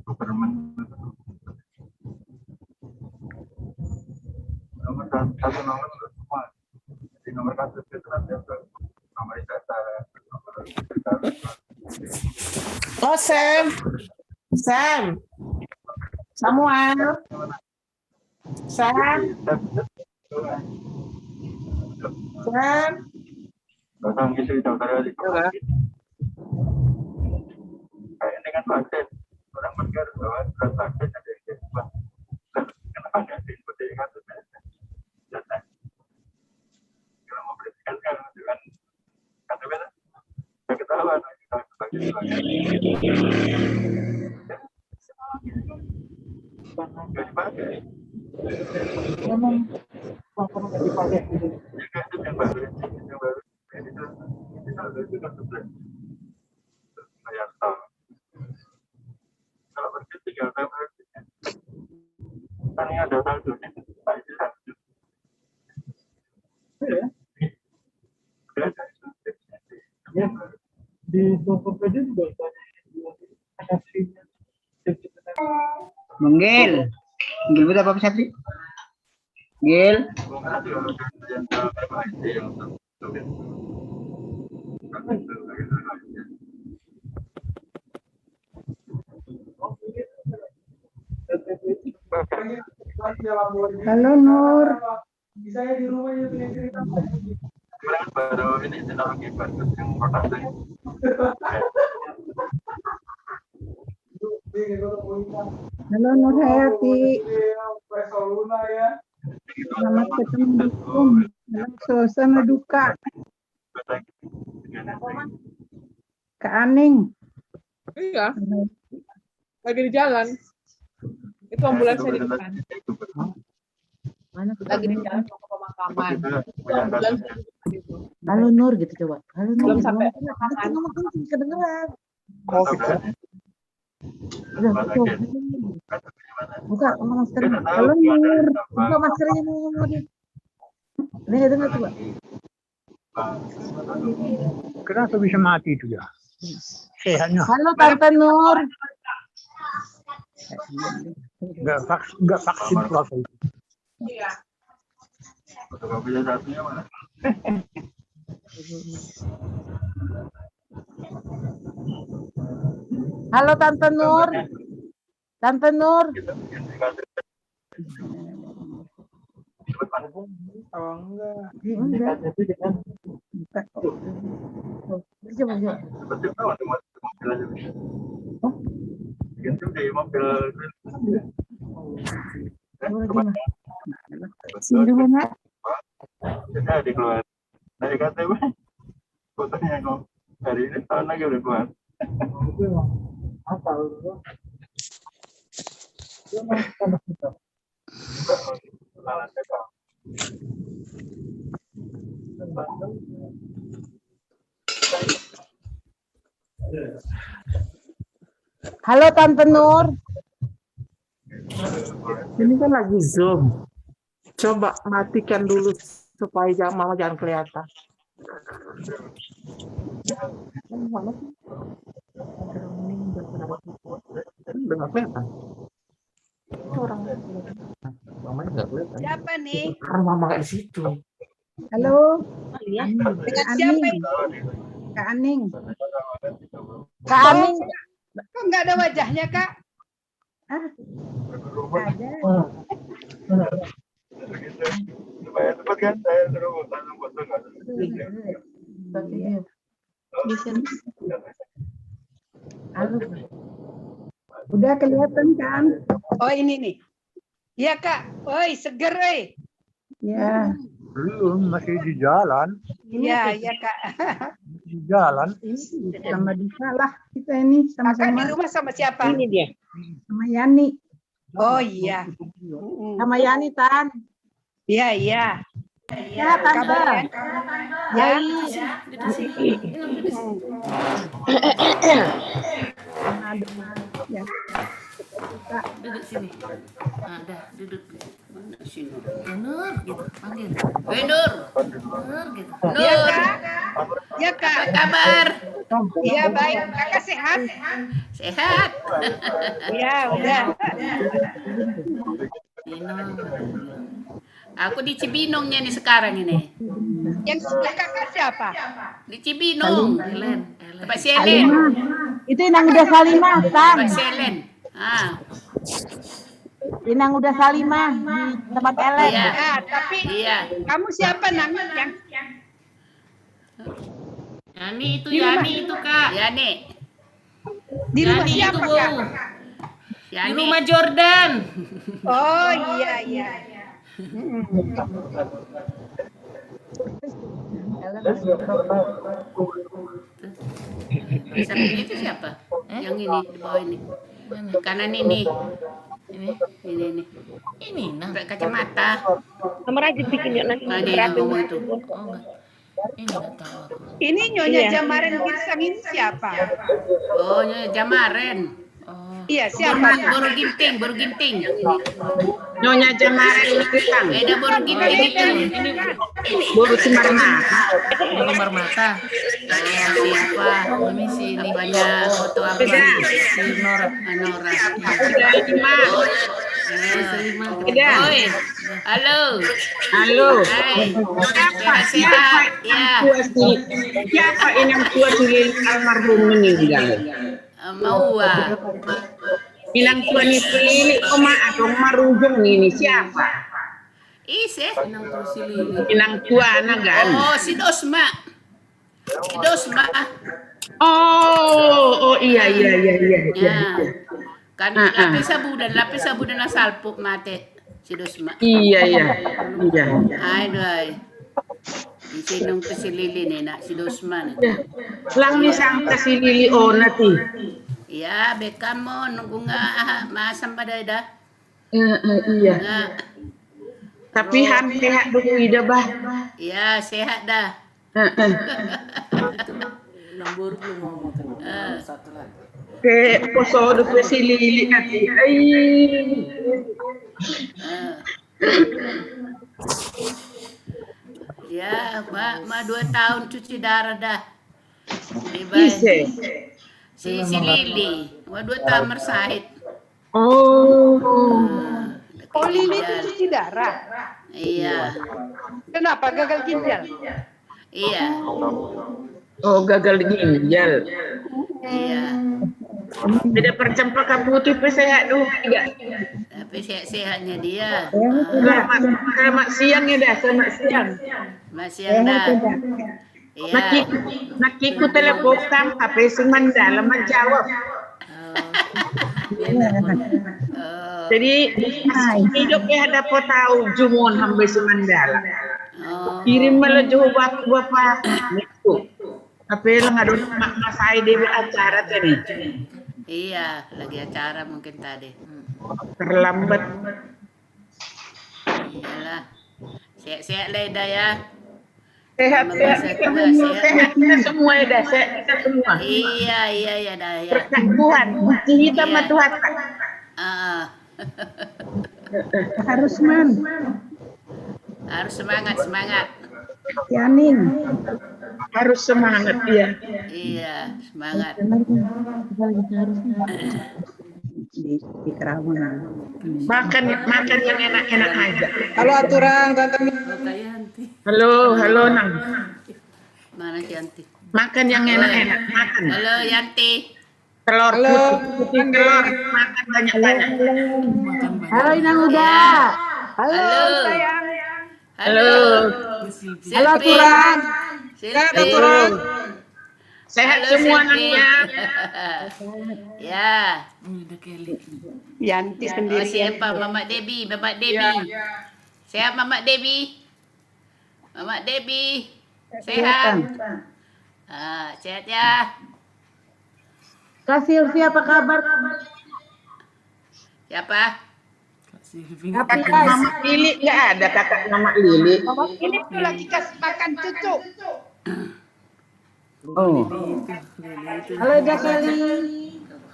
government nomor satu nomor semua di nomor KTP itu nanti ada nomor data Oh Sam, Samuel, Sam. Datang gitu daftar di kayak ini kan vaksin orang mereka harus bawa surat vaksin ada yang kedua kenapa nggak diikuti kartu data kalau mau berikan kan dengan KTP saya ketahuan kita sebagai nggak dipakai memang nggak dipakai gitu yang baru itu kan bayar tol kalau pergi tinggal bayar kan ini ada saldonya ya di Tokopedia juga ada fee-nya. Menggil berapa Pak Sapri? Gil. Halo Nur. Saya di rumah ya cerita. Kemarin baru ini teknologi bagus yang produk Halo Nur Hayati. Selamat ketemu di Zoom. Dalam suasana duka. Kak Aning. Iya. Lagi di jalan. Itu ambulansnya di depan. Mana Lagi di jalan mau ke pemakaman. Halo Nur gitu coba. Halo Nur. Belum sampai Ngomong kencing kedengeran. COVID. Udah, tuh. Buka masker. Halo Nur. Buka maskernya Nur. Nih dengar coba. Kenapa bisa mati itu ya? Sehatnya. Halo Tante Nur. Enggak vaksin waktu itu. Iya. Fotokopinya satunya mana? Halo Tante Nur. Tante Nur. Oh enggak. Enggak. Coba coba. Seperti tahu ada mobil aja. Ganti di mobil. Sini mana? Jadi dikeluar. Dari KTP fotonya kok hari ini tahun lagi udah keluar. Apa lu? Halo Tante Nur. Ini kan lagi Zoom. Coba matikan dulu supaya mama jangan kelihatan. Udah nggak kelihatan. Mamanya nggak kelihatan. Siapa nih? Karena mama nggak di situ. Halo. Dengan Kak siapa Aning. ini? Kak Aning. Kak Aning. Kok nggak ada wajahnya, Kak? Ada. Supaya cepat kan saya suruh utang foto nggak. Halo. Udah kelihatan kan? Oh ini nih. Iya Kak. Oi seger oi. Ya. Belum, masih di jalan. Iya iya Kak. Di jalan. Sama Dika lah kita ini Kakak sama-sama. di rumah sama siapa? Ini dia. Sama Yani. Oh iya. Sama Yani Tan. Iya iya. Ya Tante. Ya. Ya. Duduk sini. Nah, dah duduk. Mana sini? Nur gitu, panggil. Weh Nur. Nur gitu. Nur. Iya Kak. Ya Kak. Apa kabar? Iya baik. Kakak sehat? Sehat. Iya udah. Aku di Cibinongnya nih sekarang ini. Yang sebelah kakak siapa? Di Cibinong. Ellen. Tempat si Ellen. Itu Inang udah Salimah, Tan. Tempat si Ellen. Ah. Inang udah Salimah di tempat Ellen. Iya. Ah, tapi Iya. kamu siapa namanya yang Yani itu, Di rumah. Yani itu Kak. Yani. di rumah Yani siapa itu, Bu. Kak? Di rumah Jordan. Oh iya iya. Samping itu siapa? Yang ini di bawah ini. Kanan ini. Ini. Ini nah kacamata. Nomor aja bikin yuk nanti. Nah, dia yang ngomong itu. Oh, enggak. Ini enggak tahu aku. Ini Nyonya Iya. Jamaren Girsang ini siapa? Oh, Nyonya Jamaren. Iya siapa? Baru ginting, baru ginting. Nyonya Jamaren Girsang. Beda baru ginting itu. Ini Baru Semar Mata. Semar Mata. Oh, siapa? Ini si ini banyak foto apa? Si Nora. Nora. Oi, halo. Halo. Hai. Siapa Sehat-sehat. Ya. Siapa inang tua si Lili almarhum meninggal? Maua. Inang tua ni si Lili atau marujung ini siapa? Ise. Inang tua nagan. Oh, si Dosma. Si Dosma. Oh iya. Ya. Kan lapis sabudan na salpok mate. Si Dosma. Iya. Ay, doy. Sinong to si Lili ni na si Dosma. Lang ni sang si Lili ona ti. Ya, bekam mo nunggu nga masam pa dah. Iya. Tapi hampir sehat dulu ida bah. Ya, sehat dah. Nombor belum ngomong satu lagi. Ke poso do si Lili nanti. Ya, ma 2 tahun cuci darah dah. Ise. Si Lili, ma 2 tahun mersahit. Oh. Oh, Lili itu cuci darah. Iya. Kenapa gagal ginjal? Iya. Oh, gagal ginjal. Iya. Tidak percempaka putih sehat dulu juga. Tapi sehat-sehatnya dia. Selamat siang ya dah, selamat siang. Masih ada. Iya. Nakiku telepon tapi semandala menjawab. Jadi hidup ya ada tahu jumon hamba semandala. Kirim malah jauh bapak itu. Tapi lang ada masai di acara tadi. Iya, lagi acara mungkin tadi. Terlambat. Iyalah. Sehat-sehat Leda ya. Sehat kita semua ya dah, sehat kita semua. Iya dah ya. Berkat Tuhan, kita sama Tuhan. Harus semangat. Yanin. Harus semangat ya. Iya, semangat. Makan yang enak-enak aja. Halo aturan Tante. Halo Nang. Mana Yanti? Makan yang enak-enak, makan. Halo Yanti. Telur putih telur, makan banyak-banyak. Halo Inang Uda. Halo. Halo. Halo aturan. Aturan. Sehat semua anaknya. Ya. Yanti Oh, sendiri. siapa? Mama Debbie. Sehat Mama Debbie. Sehat. Sehat ya. Kak Silvi apa kabar? Siapa? Kakak Mama Lili nggak ada kakak Mama Lili. Mama ini tuh lagi kasih makan cucu. Oh. Halo Jakeli.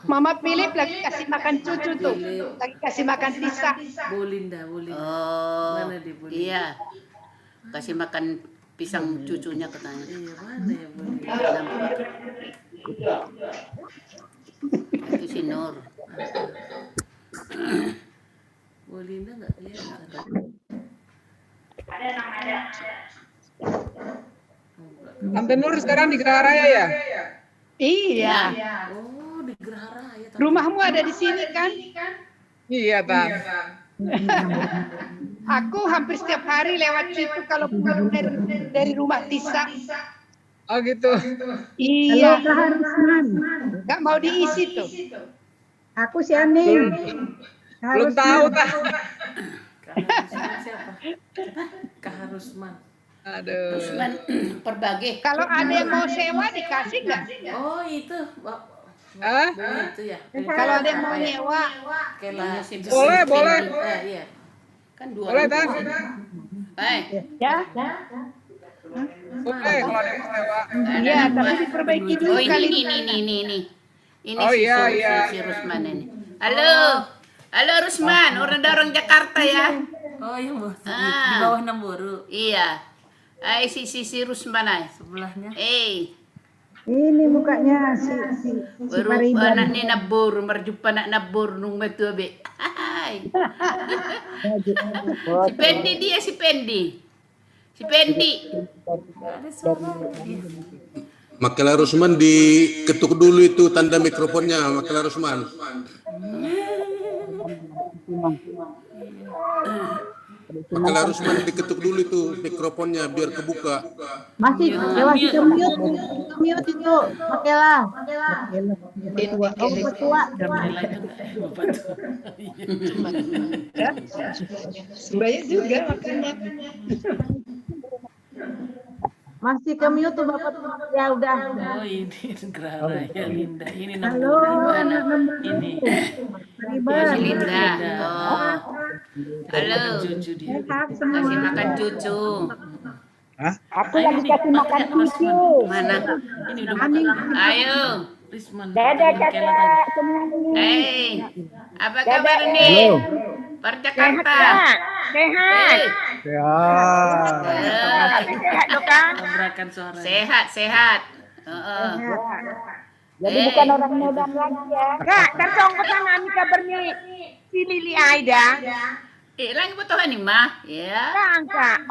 Mama Philip lagi kasih makan cucu tuh. Lagi kasih makan Tisa. Bolinda. Oh, iya. Kasih makan pisang cucunya katanya. Iya, mana ya Bolinda? Itu si Nur. Bolinda nggak kelihatan. Tante Nur sekarang di Geraha Raya ya? Iya. Oh, di Geraha Raya. Rumahmu ada di sini kan? Iya, Bang. Aku hampir setiap hari lewat situ kalau pulang dari rumah Tisa. Oh gitu. Iya. Halo Kak Harusman. Nggak mau diisi tuh. Aku si Aning. Belum tahu tak? Kak Harusman. Aduh. Harusman Perbage. Kalau ada yang mau sewa dikasih nggak? Oh, itu. Itu ya. Kalau ada yang mau nyewa. Boleh. Iya. Kan 2. Boleh, Bang. Ya. Boleh kalau ada yang sewa. Iya, tapi diperbaiki dulu kali ini. Ini Oh iya. si Rusman ini. Halo Rusman, orang Jakarta ya. Oh yang di bawah Namburu. Iya. Si Rusman ay. Sebelahnya. Ini mukanya si Baru Pariban. anak ni nabur, marjupa nak nabur nung matuabe. Hai. Si Pendi dia, si Pendi. Si Pendi. Ada suara dia. Makela Rusman diketuk dulu itu tanda mikrofonnya, Makela Rusman. Makela Rusman diketuk dulu itu mikrofonnya biar kebuka. Masih lewat mute itu Makela. Ketua. Banyak juga makanya. Masih ke mute tuh Bapak ya udah. Oh ini Grara ya Linda. Ini Halo, mana? Ini. Si Linda. Oh. Halo. Cucu dia. Kasih makan cucu. Hah? Aku lagi kasih makan cucu. Mana? Ini udah makan. Ayo. Risman. Dadah kakak semuanya. Hei, apa kabar nih? Perjakarta. Sehat. Sehat. Sehat dong kan? Tabrakan suara. Sehat. Jadi bukan orang Medan lagi ya. Kak, tertong ke sana nih kabarnya si Lili Aida. Lagi butuhan nih mah, ya. Lang kak,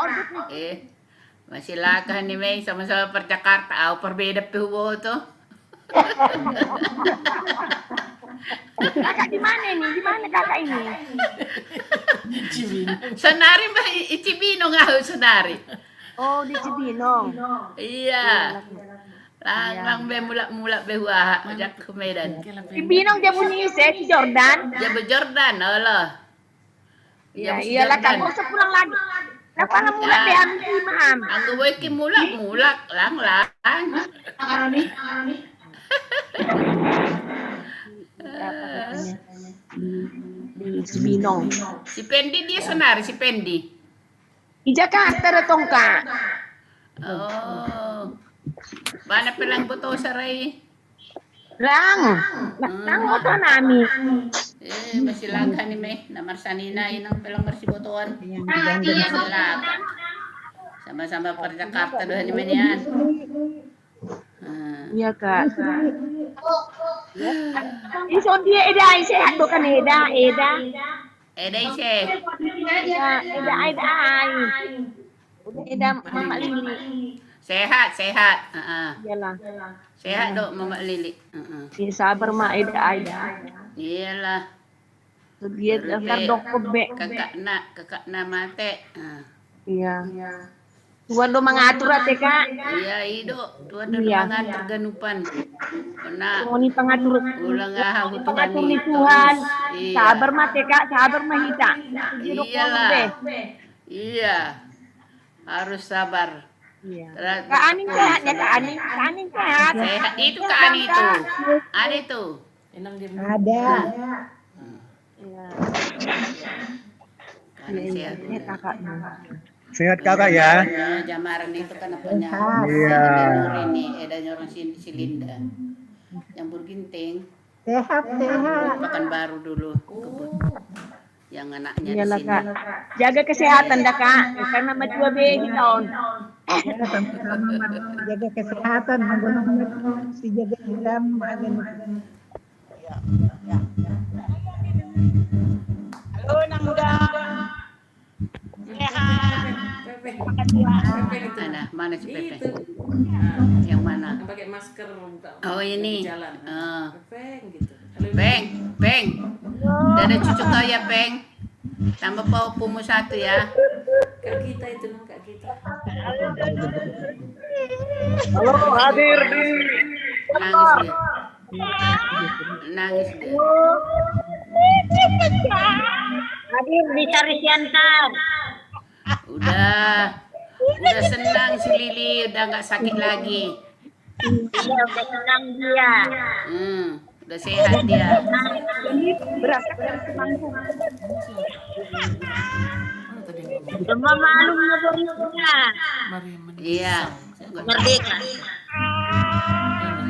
Masih lakah nih Mei sama-sama Perjakarta. Perbeda pihubo tuh. Kakak di mana nih? Di mana kakak ini? Cibinong. Senari mbak Cibinong senari. Oh di Cibinong. Iya. Lang be mulak behua jak ke Medan. Cibinong Jabuni si Jordan. Jordan, Allah. Iya, iyalah kan masa pulang lagi. Kenapa nggak mulak deh Ami Maham? Anggo boy ki mulak lang. Di Cibinong. Si Pendi dia senari si Pendi. Di Jakarta datang kak. Oh. Mana pelang buto saray? Lang mo to nami. Masih langka ni Mei. Namar sanina inang pelang bersibotoan. Sama-sama Perjakarta dohan ni Menian. Iya kak. Iso dia Eda sehat tuh kan Eda. Eda ise. Eda Mama Lili. Sehat. Iyalah. Sehat dok Mama Lili. Sabar mak Eda. Iyalah. Dia kardok kebe. Kakak na mate. Iya. Tuan do mengatur ate kak. Iya ido. Tuan do mengatur ganupan. Kena. Moni pengatur. Ulang Pengatur di Tuhan. Sabar mate kak. Sabar mahita. Iyalah. Iya. Harus sabar. Iya. Kak Aning sehatnya Kak Aning. Kak Aning sehat. Sehat itu Kak Aning itu. Ada itu. Ada. Iya. Kak Aning sehat. Kakaknya. Sehat kakak ya. Jamaran itu kan apanya? Iya. Ini ada orang si Linda. Campur ginting. Sehat. Makan baru dulu kebun. Yang anaknya di Iyalah sini. kak. Jaga kesehatan dah kak. Karena macam di tahun. Jaga kesehatan, si jaga hitam, Halo anak muda. Mana? Mana si Pepe? Yang mana? Yang pakai masker buka. Oh ini. Jalan. Peng gitu. Peng. Ada cucu kau ya Peng. Tambah pumu satu ya. Kak kita itu Kak kita. Halo hadir di. Nangis dia. Hadir di Sari Siantar. Udah senang si Lili, udah nggak sakit lagi. Iya, udah senang dia. Udah sehat dia. Berangkat dari Semanggung. Semua malu mengobrolnya. Iya. Merdeka.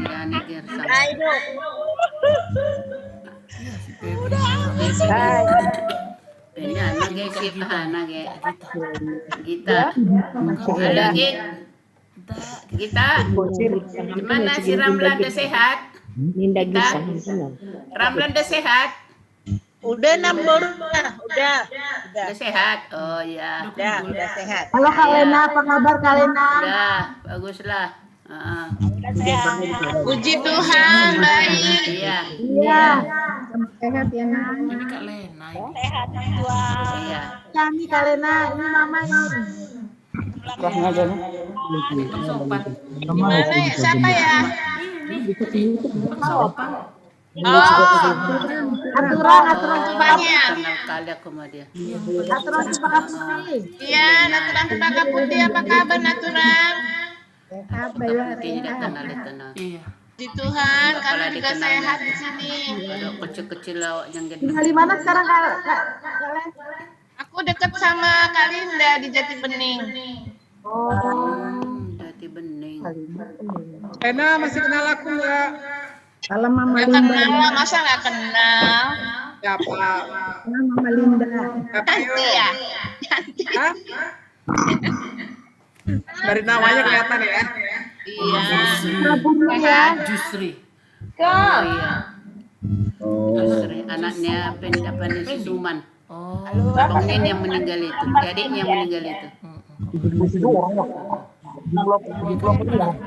Ya negeri sama. Ayo. Ini anak si anak kita. Halo Git. Kita. Gimana si Ramlan udah sehat? Ninda Ramlan udah sehat? Udah nomor udah sehat. Oh ya. udah sehat. Halo Kak Lena, apa kabar Kak Lena? Udah, baguslah. Puji Tuhan, baik. Iya. Iya. Sehat ya Nak. Ini Kak Lena. Sehat Tuhan. Iya. Kami Kak Lena, ini Mama ini. Gimana ya? Siapa ya? Aturan cupanya. Kenal kali aku sama dia. Aturan Cempaka Putih. Iya, Naturan Cempaka Putih, apa kabar Naturan? Sehat, Putih juga kenal itu. Iya. Puji Tuhan, kami juga sehat di sini. Kalau kecil-kecil lawak yang gede. Tinggal di mana sekarang Kak Lena? Aku dekat sama Kak Linda di Jati Bening. Jati Bening. Lena masih kenal aku nggak? Kalau Mama Nggak Linda. kenal, masa nggak kenal? Siapa? Mama Linda. Cantik ya? Hah? Dari namanya kelihatan ya. Iya. Sabunnya ya. Justri. Oh iya. Justri. Anaknya apa nih si Suman. Oh. Bang Nen yang meninggal itu. Adiknya yang meninggal itu.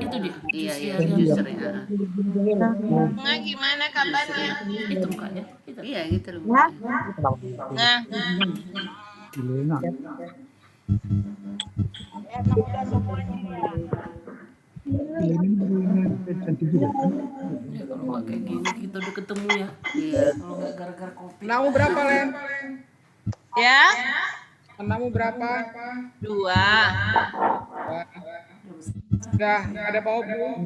Itu dia. Iya, Justri. Nah, gimana kabarnya? Itu mukanya. Iya, gitu loh. Nah. Kalau nggak kayak gini kita udah ketemu ya. Iya. Kalau nggak gara-gara kopi. Namu berapa Len? Ya? Namu berapa? 2. Udah ada bau bu?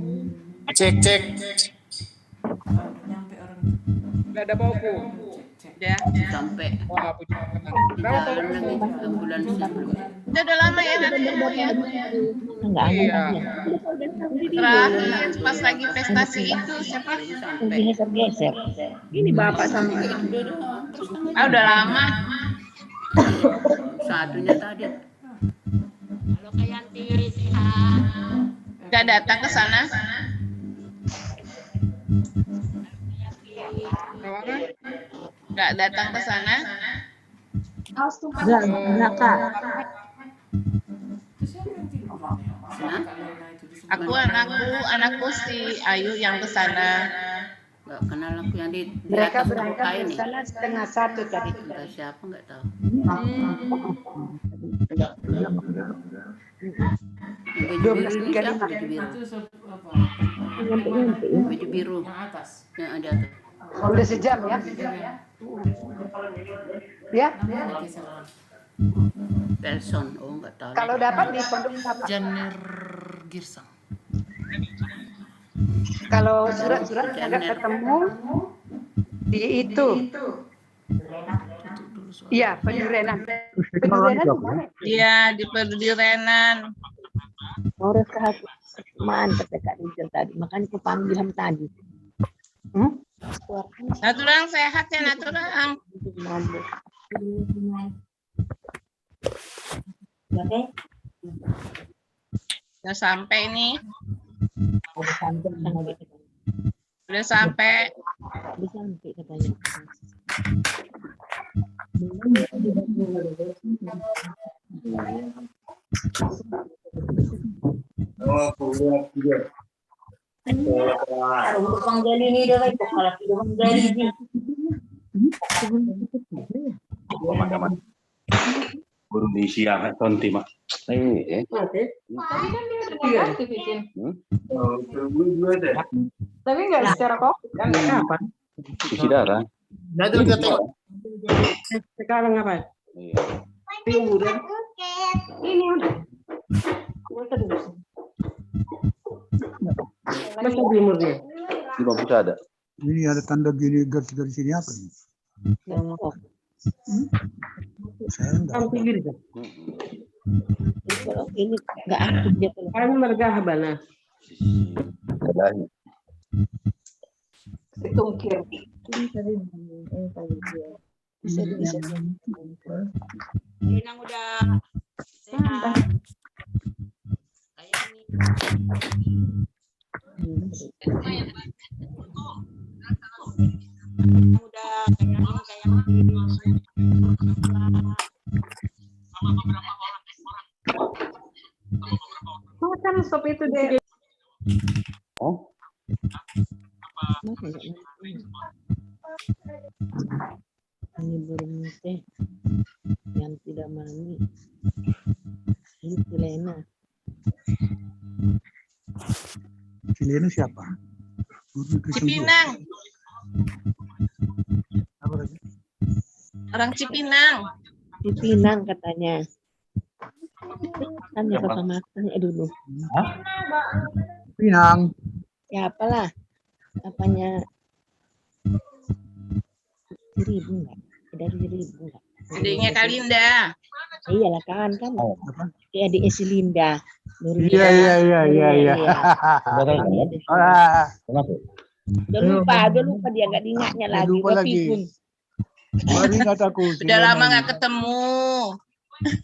Cek. Udah ada bau bu? Udah. Sampai. Wah, puji Tuhan. Berapa lagi bulan sebelum. Udah lama ya dari dulu ya. Iya. Terakhir pas lagi prestasi itu siapa? Geser-geser. Ini Bapak sama. Udah lama. Satunya tadi. Halo Kak Yanti. Gak datang ke sana? Gak datang ke sana? Enggak Kak. Anakku si Ayu yang ke sana. Nggak kenal aku yang di Mereka atas berangkat muka ke ini. sana 1:30 tadi. Entah siapa nggak tahu. Baju biru itu siapa? Baju biru. Yang atas. Yang ada tuh. Udah sejam ya? Ya? Pelson, oh nggak tahu. Kalau dapat di pondok apa? Janir Girsang. Kalau surat-surat agak ketemu di itu. Iya, Pendurenan. Pendurenan di mana? Iya, di Pendurenan. Harus kehakiman kata Kak Rizal tadi. Makanya aku panggil tadi. Naturang sehat ya Naturang. Udah sampai nih. Udah sampai. Udah sampai katanya. Oh, kuliah juga. Untuk menggali ini dah baik kalau tidak menggali ini. Teman-teman. Burung di siang tonti mak. Tadi kan dia udah bikin. Tapi nggak secara COVID kan? Kapan? Isi darah. Sekarang apa? Ini udah. Masa timurnya? Di bawah bisa ada. Ini ada tanda gini garis-garis ini apa nih? Saya enggak. Ini enggak aktif dia kalau. Kan mergah bana. Ditungkir. Bisa. Inang udah sehat. Udah kayak Makan sop itu deh. Oh, Ini burung teh yang tidak mani. Ini Silena. Silena siapa? Cipinang. Apa lagi? Orang Cipinang. Cipinang katanya. Tanya ke Mas, tanya dulu. Pinang. Siapa lah? Apanya? Seribu enggak? Dari 1000 enggak? Adiknya Kalinda. Iyalah kan. Dia adik si Linda. Iya. Udah lupa dia nggak diingatnya lagi. Lupa lagi. Baru ingat aku. Udah lama nggak ketemu.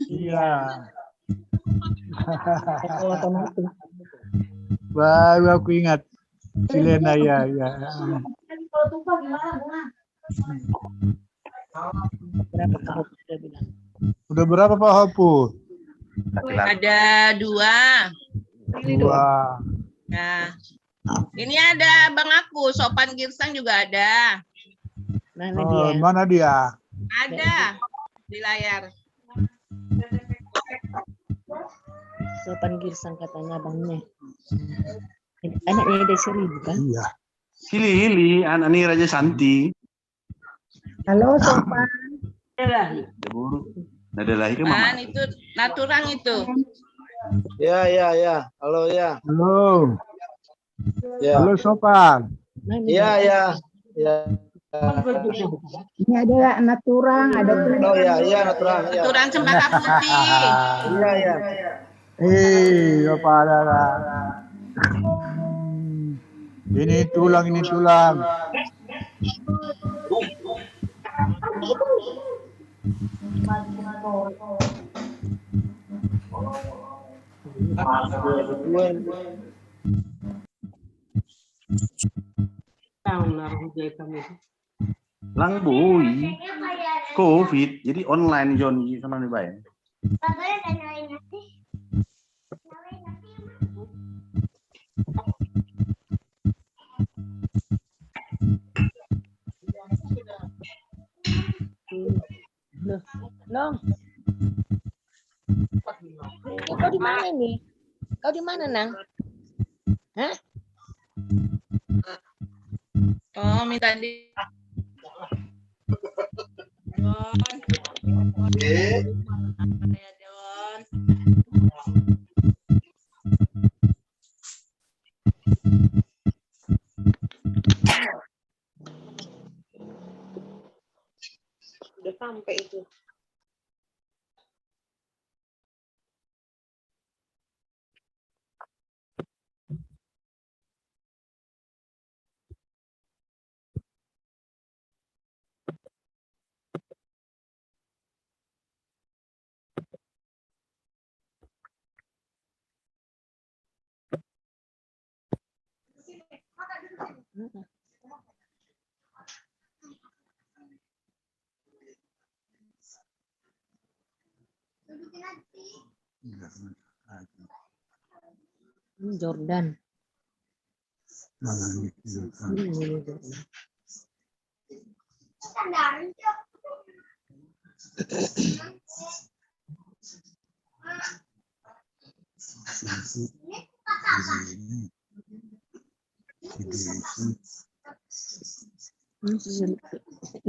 Iya. Baru aku ingat. Silena ya. Kalau tumpah gimana, Bunga? Berapa tahun dia bilang? Udah berapa Pak Hapu? Ada 2. 2. Nah, ini ada Bang aku, Sopan Girsang juga ada. Mana dia? Ada di layar. Sopan Girsang katanya abangnya. Anaknya ada 1000 kan? Iya. Hili, anak Raja Santi. Halo Sopan. Nada lagi ke Man, mama. itu naturang itu. Ya. Halo ya. Halo. Ya. Halo Sopan. Ya. Ini ada naturang, ada Oh ya, naturang. Naturang cempaka putih. Iya. Apa ada? Ini tulang. Lang boy. COVID, jadi online Johnny sama nih bayang. Long. Kau di mana nih? Kau di mana, Nang? Hah? Oh, minta di. Udah sampai itu. Jordan.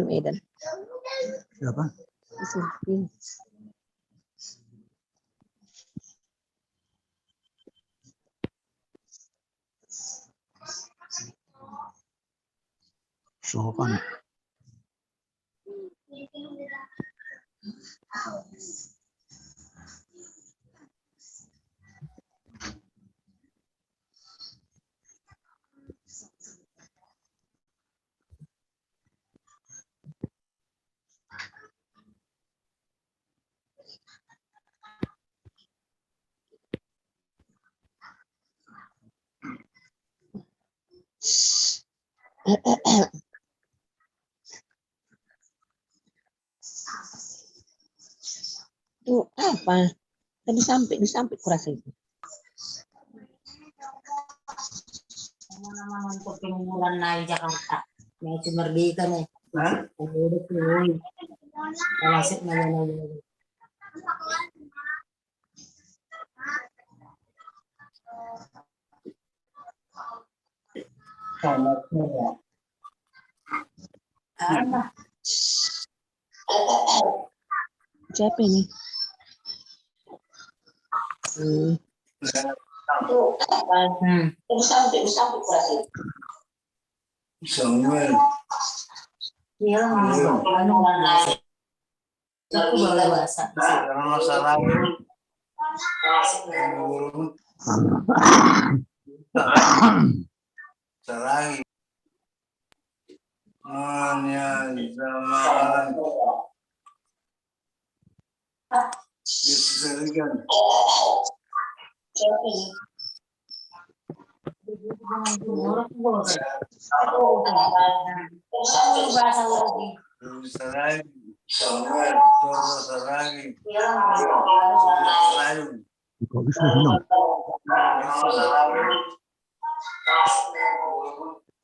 Medan. Siapa? Sopan. Kenapa? Tadi sampai kurasa itu. Nama untuk pengumuman naik Jakarta. Mau merdeka nih. Hah? Udah tuh. Masuk nama. Siapa ini? Sampai kurasa itu. Samuel. Iya, aku baru bahasa. Karena masalah Sarang hanya zaman diserikan.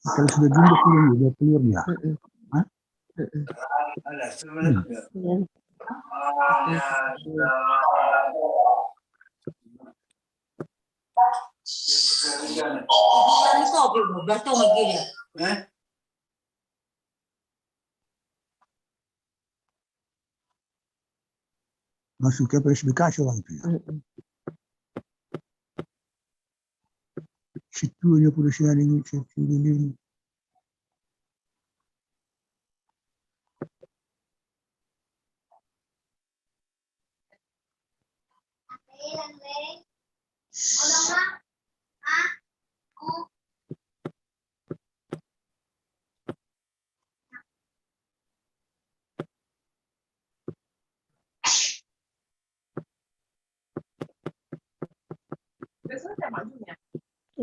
Kalau sudah jumlah telurnya. Hah? Masuk ke PSBK orang itu ya. Situnya polisian ini, situ ini.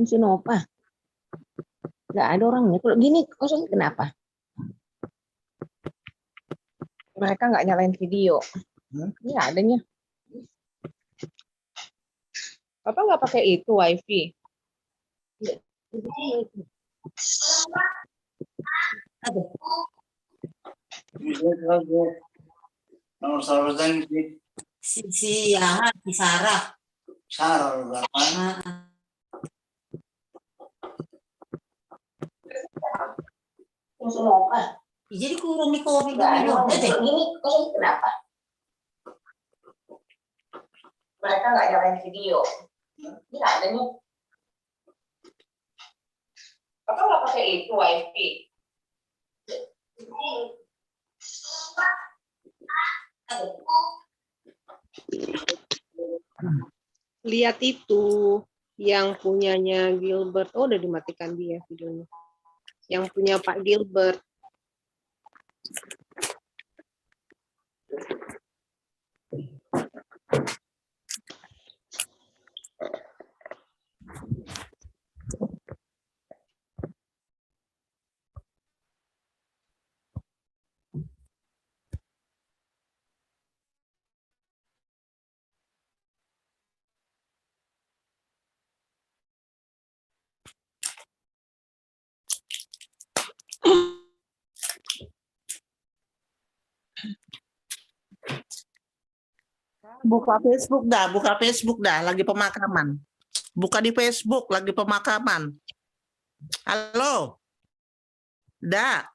Sinopah. Nggak ada orangnya. Kalau gini kosong kenapa? Mereka nggak nyalain video. Ini adanya. Bapak nggak pakai itu wifi? Nomor sahabat si Sarah. Jadi kurang di kopi dulu. Ini kosong kenapa? Mereka nggak nyalain video. Ini adanya. Bapak nggak pakai itu wifi? Lihat itu yang punyanya Gilbert. Oh, udah dimatikan dia videonya. Yang punya Pak Gilbert. Buka Facebook dah, lagi pemakaman. Buka di Facebook, lagi pemakaman. Halo, dak.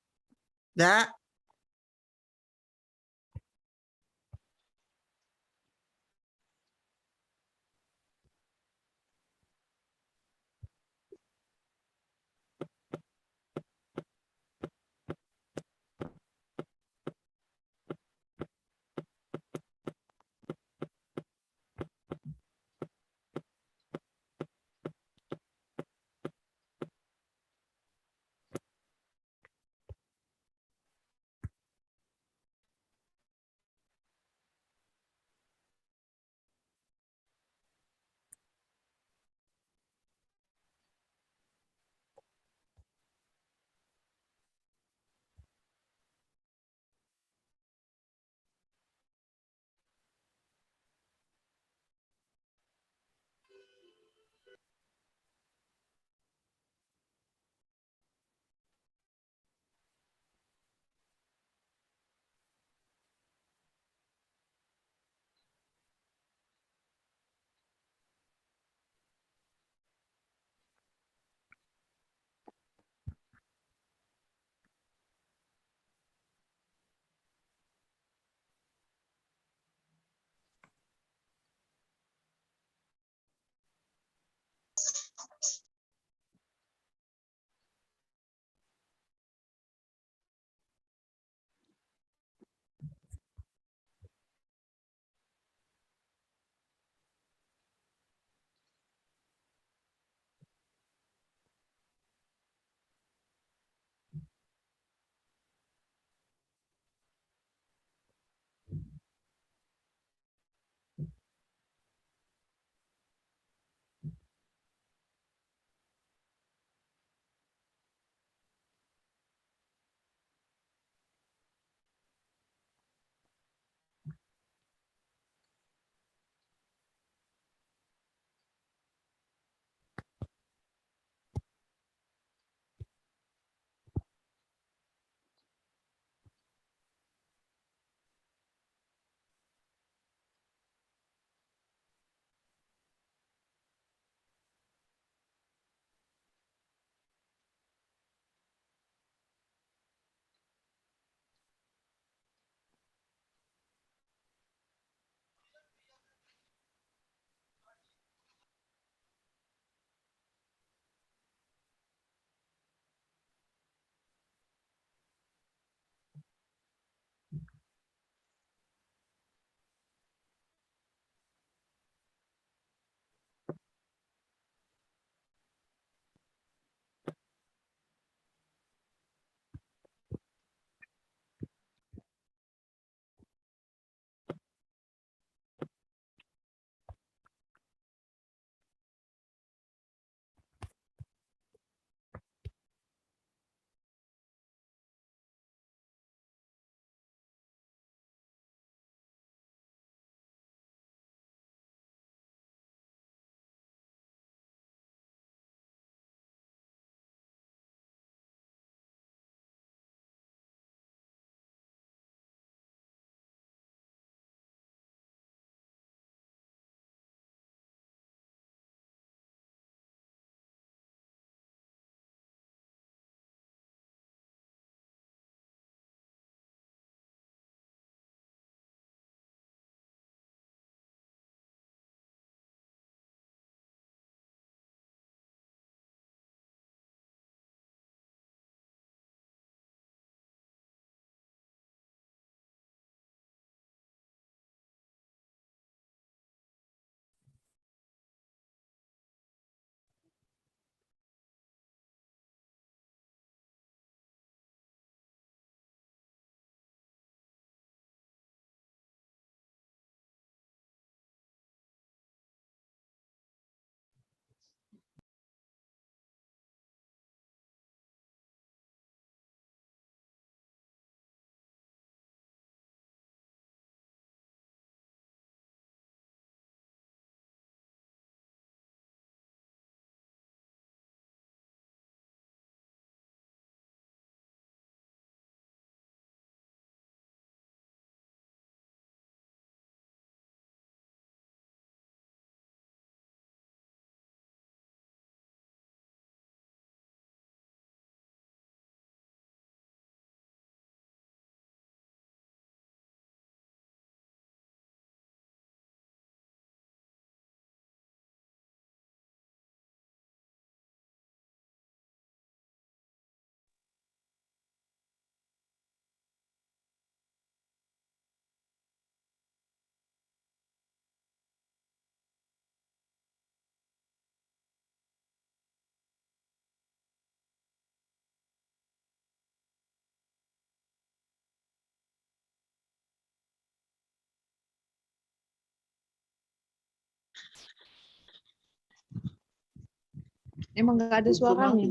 Emang nggak ada suaranya.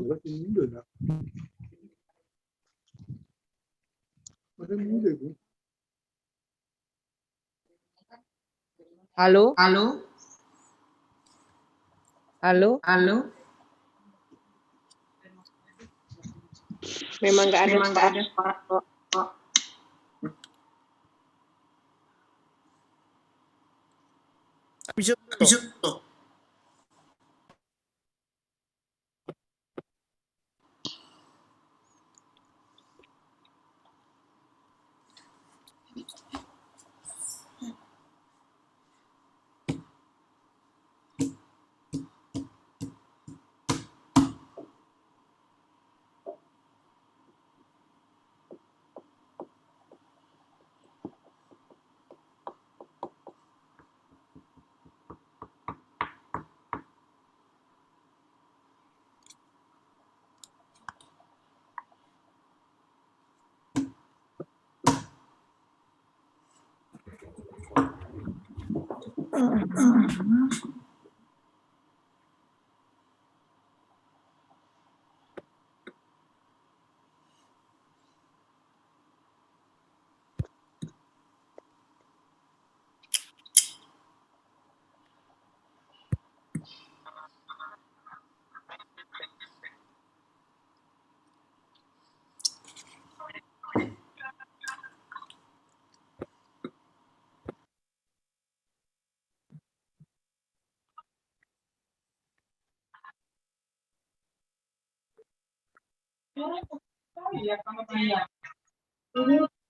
Halo? Halo? Halo? Halo? Memang nggak ada suara kok. Bisa.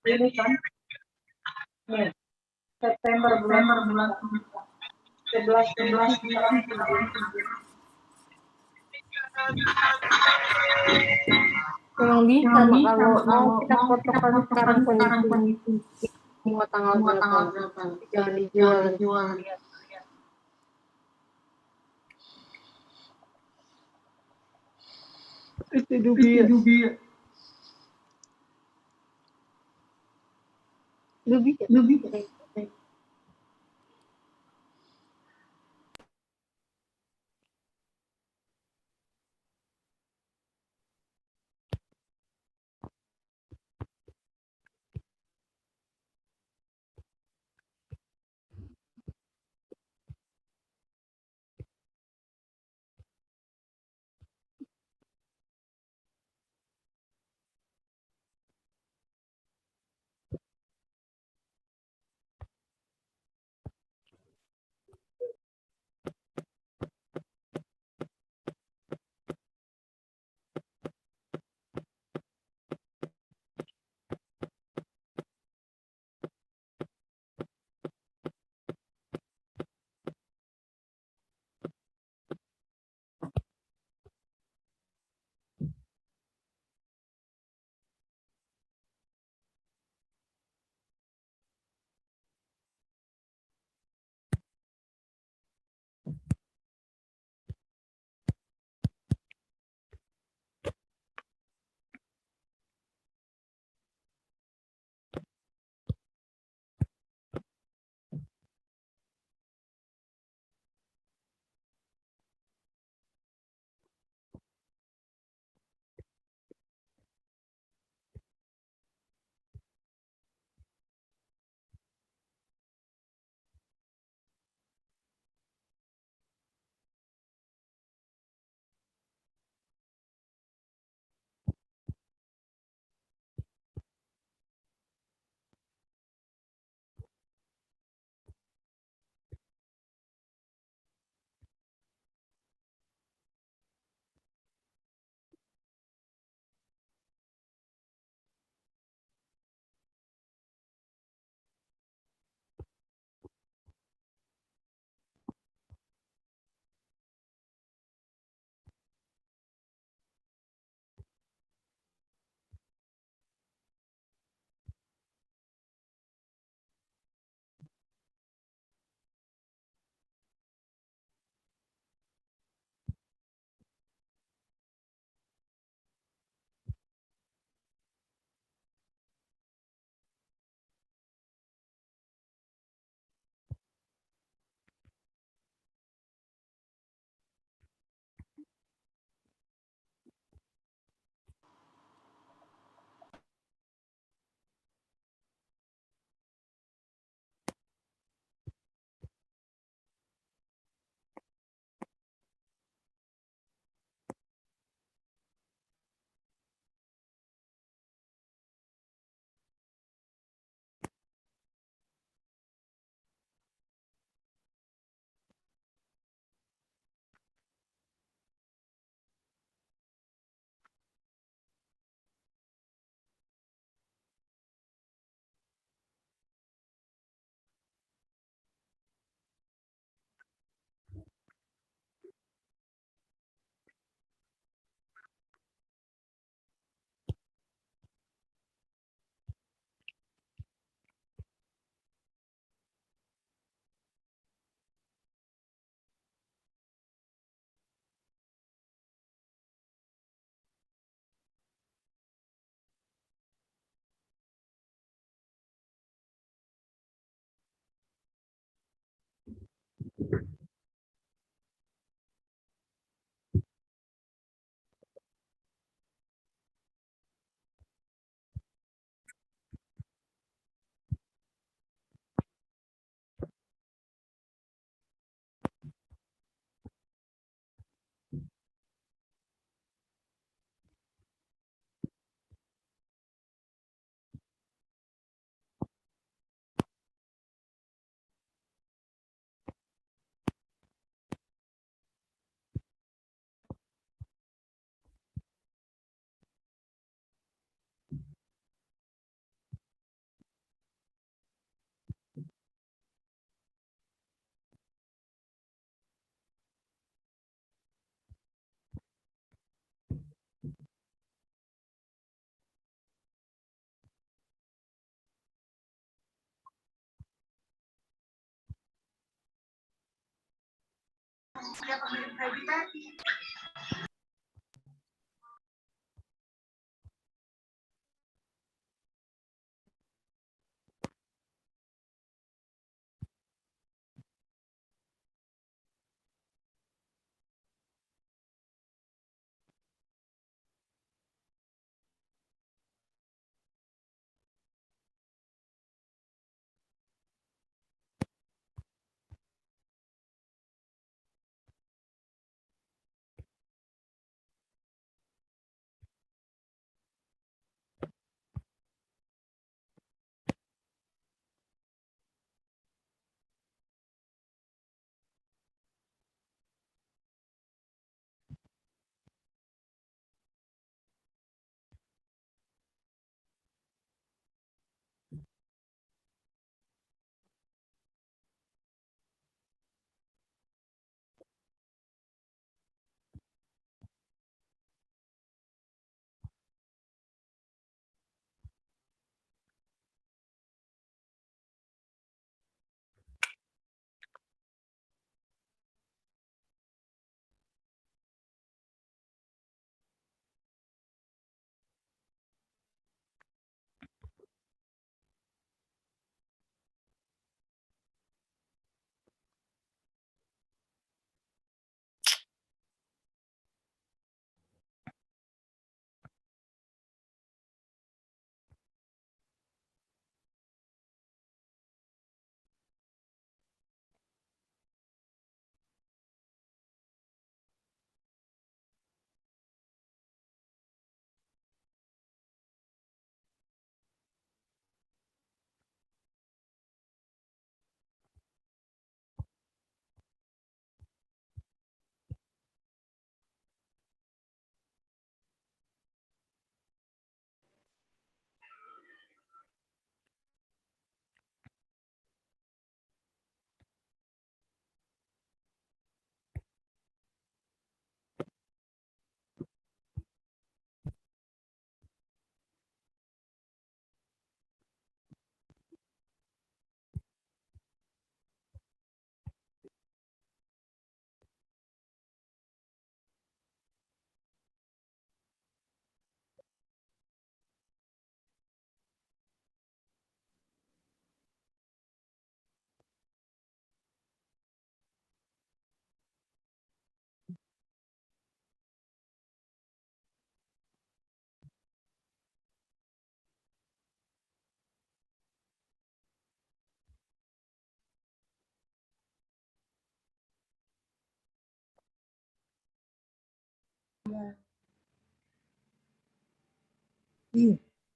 Ini kan September bulan 11 Memang bisa, Mak, kalau mau kita fotokan sekarang kondisi semua tanggal berapa. Jangan dijual. Itu dubius. Dubius.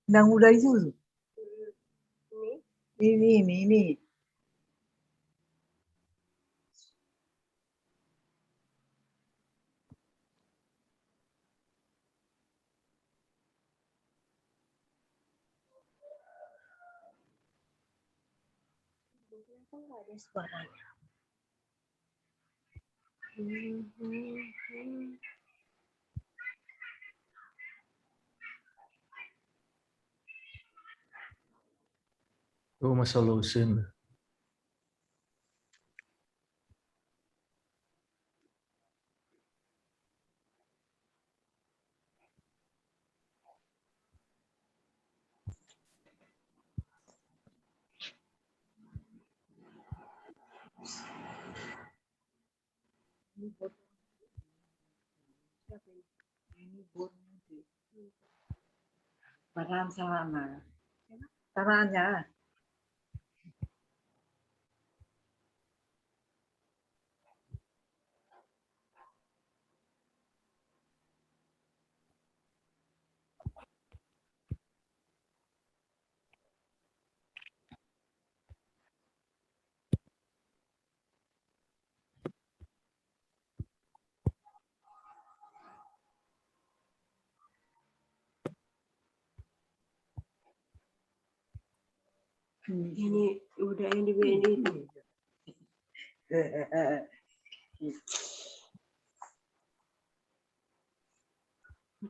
Yang udah itu. Ini. Nggak ada suaranya. Oh, masalah usin. Bahan sarana. Saranya. Ini udah yang di BNI itu.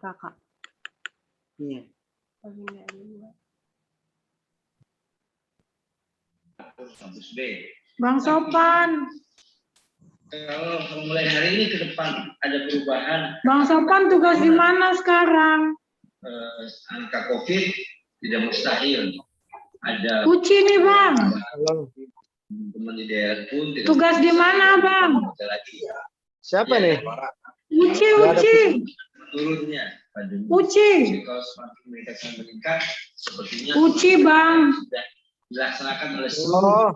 Kakak. Iya. Bang Sopan. Kalau mulai hari ini ke depan ada perubahan, Bang Sopan tugas di mana sekarang? angka COVID tidak mustahil. Ada Uci nih Bang. teman di daerah pun tidak Tugas di mana Bang? ada lagi. Siapa nih? Uci, Nggak ada Uci. Turunnya pandemi. Uci. Jadi kalau semakin mereka meningkat, sepertinya Uci Bang. sudah dilaksanakan oleh seluruh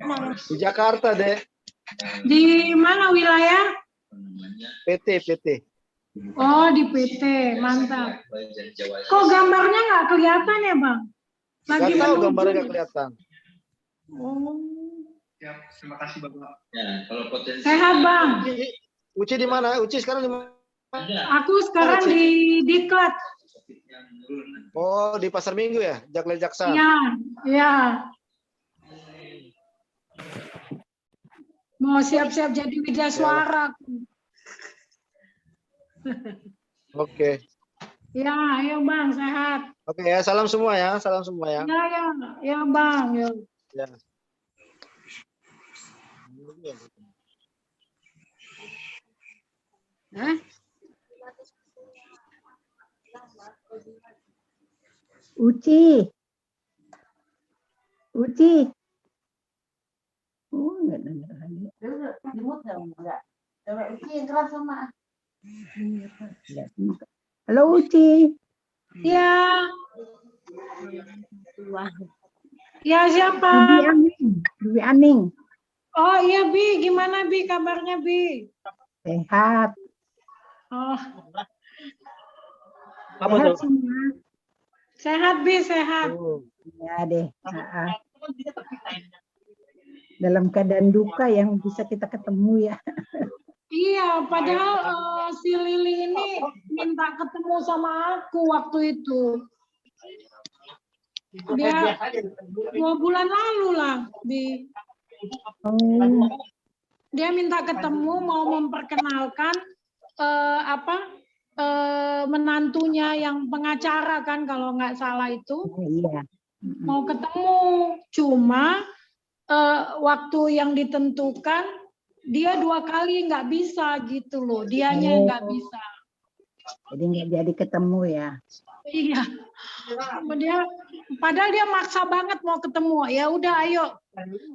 Oh, di Jakarta deh. Di mana wilayah? PT. Oh di PT, mantap. Kok gambarnya nggak kelihatan ya Bang? Lagi Nggak tahu menuju. gambarnya nggak kelihatan. Oh. Terima kasih Bapak. Ya, kalau potensi Sehat Bang. Uci di mana? Uci sekarang di mana? Aku sekarang di Diklat. Oh, di Pasar Minggu ya? Jaklen Jaksa. Iya, iya. Mau siap-siap jadi widya suara. Oke. Ya, ayo Bang, sehat. Oke ya, salam semua ya. Salam semua ya. Ya, ya, ya Bang. Ya. Ya. Hah? Uci. Uci. Oh, enggak denger lagi. Coba Uci yang keras sama. Halo Uci. Ya. Ya siapa? Bibi Aning. Oh iya Bi, gimana Bi kabarnya Bi? Sehat. Oh. Apa Sehat tuh? semua. Sehat Bi, sehat. Ya deh. Dalam keadaan duka yang bisa kita ketemu ya. Iya, padahal si Lili ini minta ketemu sama aku waktu itu. Dia 2 bulan lalu lah, Bi. Dia minta ketemu, mau memperkenalkan menantunya yang pengacara kan kalau nggak salah itu. Iya. Mau ketemu, cuma waktu yang ditentukan dia 2 kali nggak bisa gitu loh, dianya nggak bisa. Jadi nggak jadi ketemu ya. Iya. Padahal dia maksa banget mau ketemu. Ya udah ayo.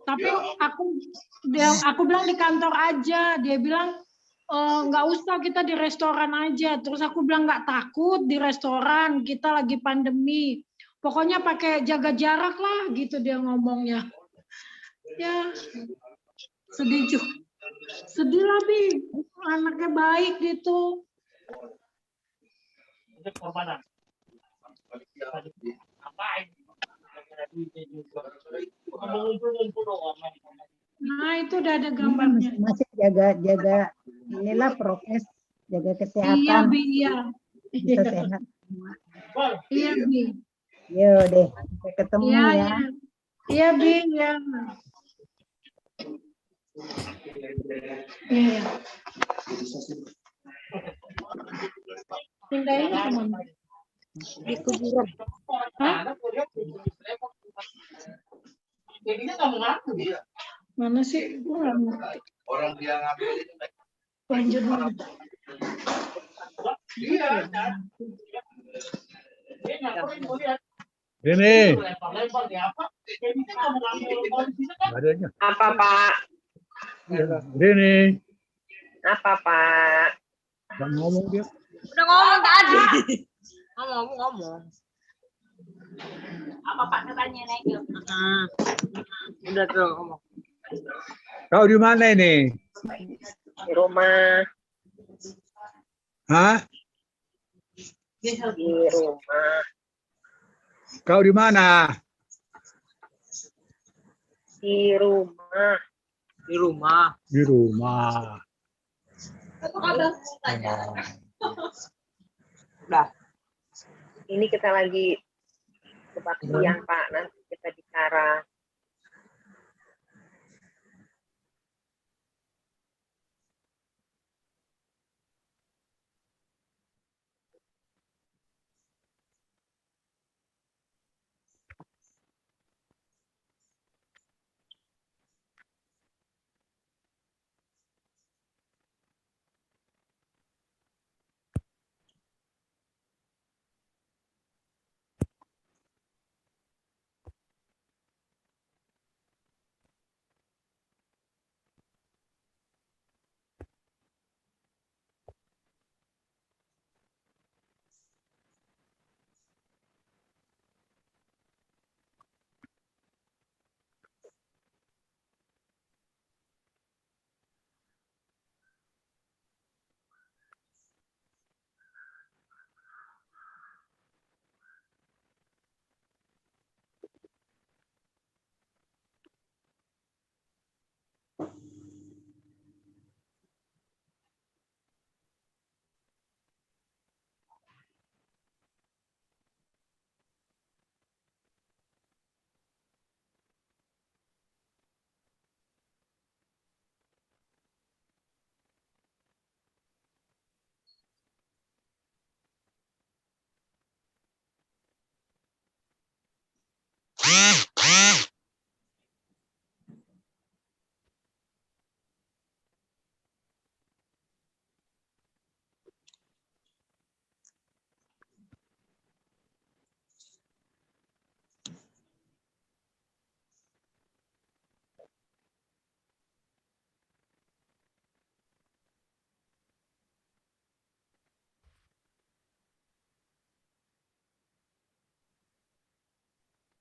Tapi aku bilang di kantor aja. Dia bilang nggak usah, kita di restoran aja. Terus aku bilang nggak takut di restoran, kita lagi pandemi. Pokoknya pakai jaga jarak lah gitu dia ngomongnya. Ya sedih juga. Sedih lah Bi. Anaknya baik gitu. Nah itu udah ada gambarnya. Masih jaga inilah prokes, jaga kesehatan. Iya Bi, iya. Bisa sehat semua. Iya Bi. Yo deh, sampai ketemu Iya, ya. iya. Iya Bi, ya. Iya. Pindahin kemana? Di kuburan. Hah? Mana sih? Gue nggak ngerti. orang dia ngambil Lanjut dulu. Ini. Apa Pak? Ini. Apa Pak? Bang ngomong dia. Udah ngomong tadi. Ngomong. Apa Pak katanya naik? Udah tuh ngomong. Kau di mana ini? Di rumah. Hah? Di rumah. Kau di mana? Di rumah. Di rumah. Di rumah. Udah. Ini kita lagi kebaktian Pak, nanti kita bicara.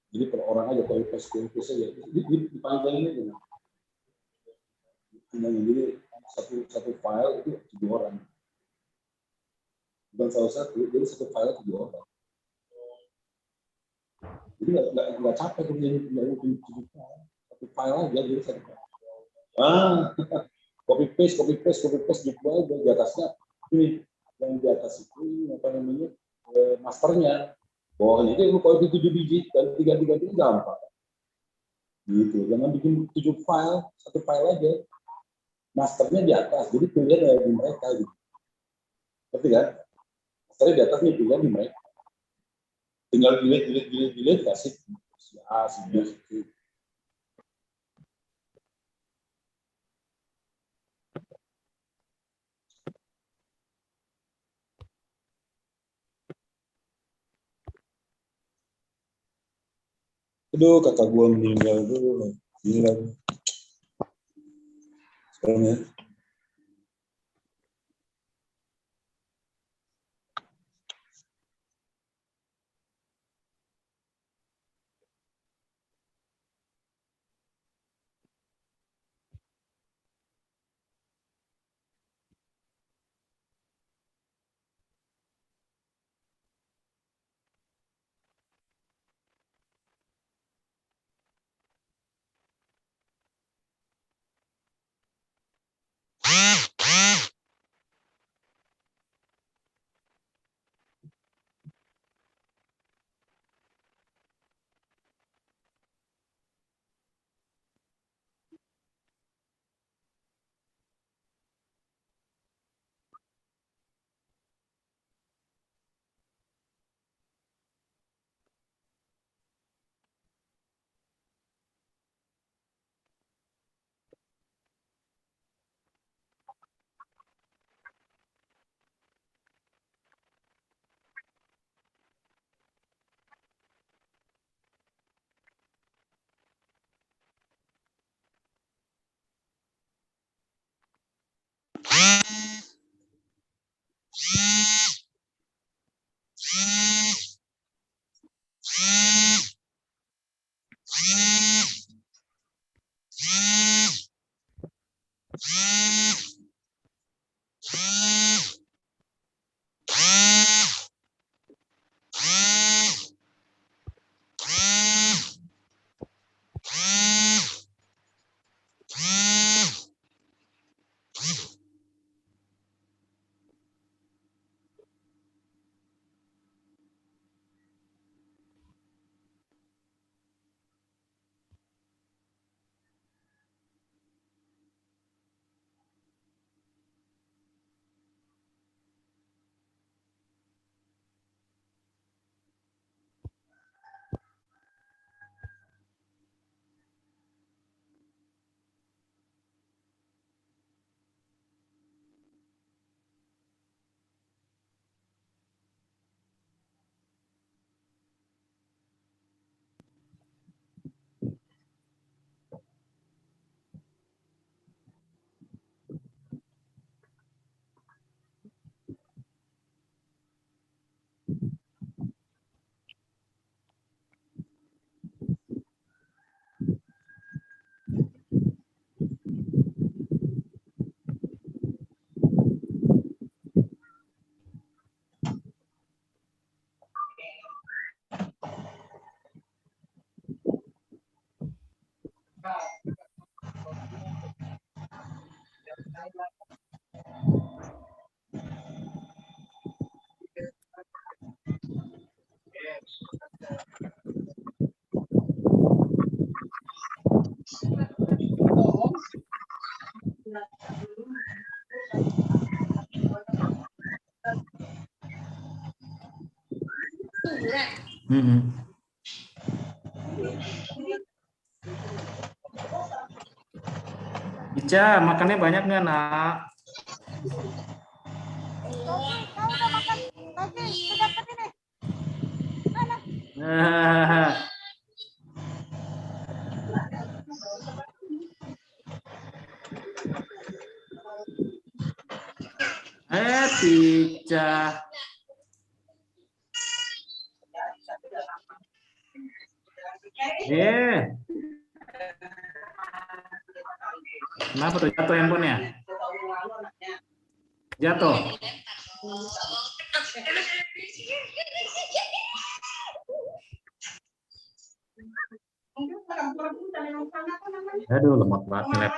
Jadi per orang aja copy paste aja. Dipanjangin aja. Jadi satu file itu 7 orang. Bukan salah satu, jadi satu file 7 orang. Jadi nggak capek kerjanya punya 7 file. Satu file aja jadi satu file. Copy paste gitu aja. Di atasnya ini yang di atas itu apa namanya masternya. Bawahnya itu kalau itu 7 biji dan 3 itu gampang. Gitu. Jangan bikin 7 file, satu file aja. Masternya di atas, jadi pilihan dari mereka gitu. Ngerti kan? Masternya di atas nih pilihan di mereka. Tinggal delete kasih si A, si B, si C. Aduh, kakak gua meninggal dulu. Gila. Sekarang ya. Ica, makannya banyak nggak, nak? Ica. Kenapa tuh jatuh handphonenya? Jatuh. Aduh, lemot banget lab.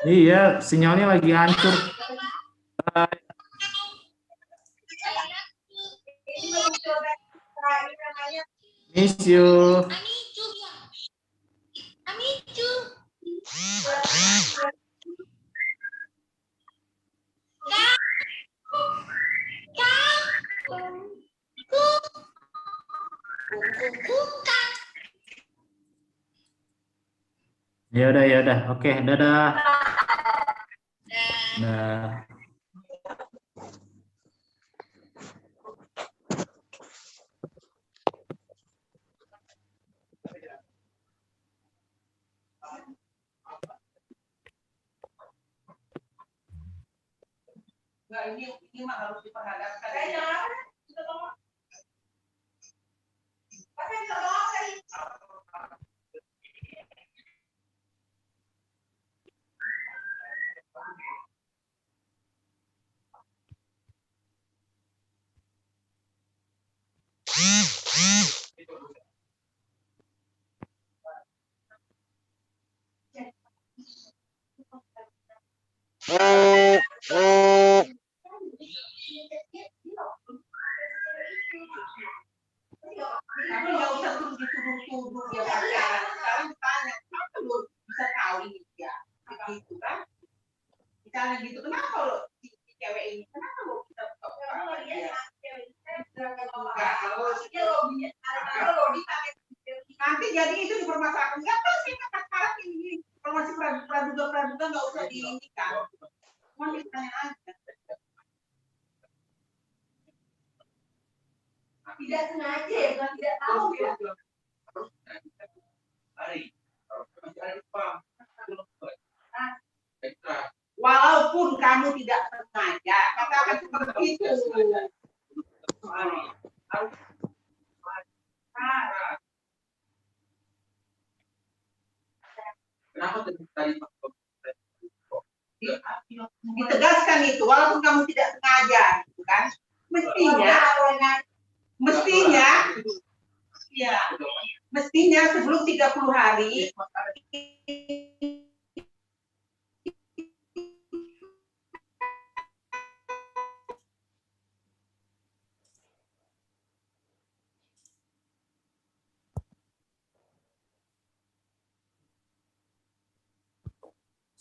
Iya, sinyalnya lagi hancur. Miss you. Ya udah. Oke, dadah. Nah. Ini mah harus diperhadapkan. Tapi nggak usah terus dituduh-tuduh dia pacaran. Sekarang tanya, kenapa lu bisa tahu ini dia? Begitu kan? Misalnya gitu, kenapa lo si cewek ini? Kenapa lo bisa tahu dia? Nanti jadi itu dipermasalahkan. Nggak tahu sih sekarang ini kalau masih praduga nggak usah diinginkan. Cuma ditanya aja. Tidak sengaja ya, bukan tidak tahu ya. Walaupun kamu tidak sengaja, katakan seperti itu. Ditegaskan itu, walaupun kamu tidak sengaja, gitu kan? Mestinya sebelum 30 hari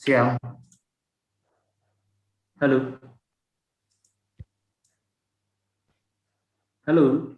Siang. Halo. Halo.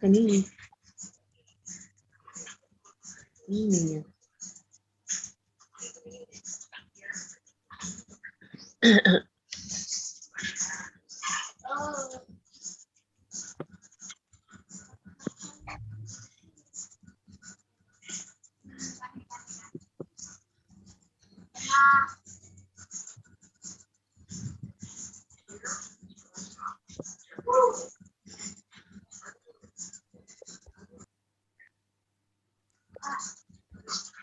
Kan ini ya.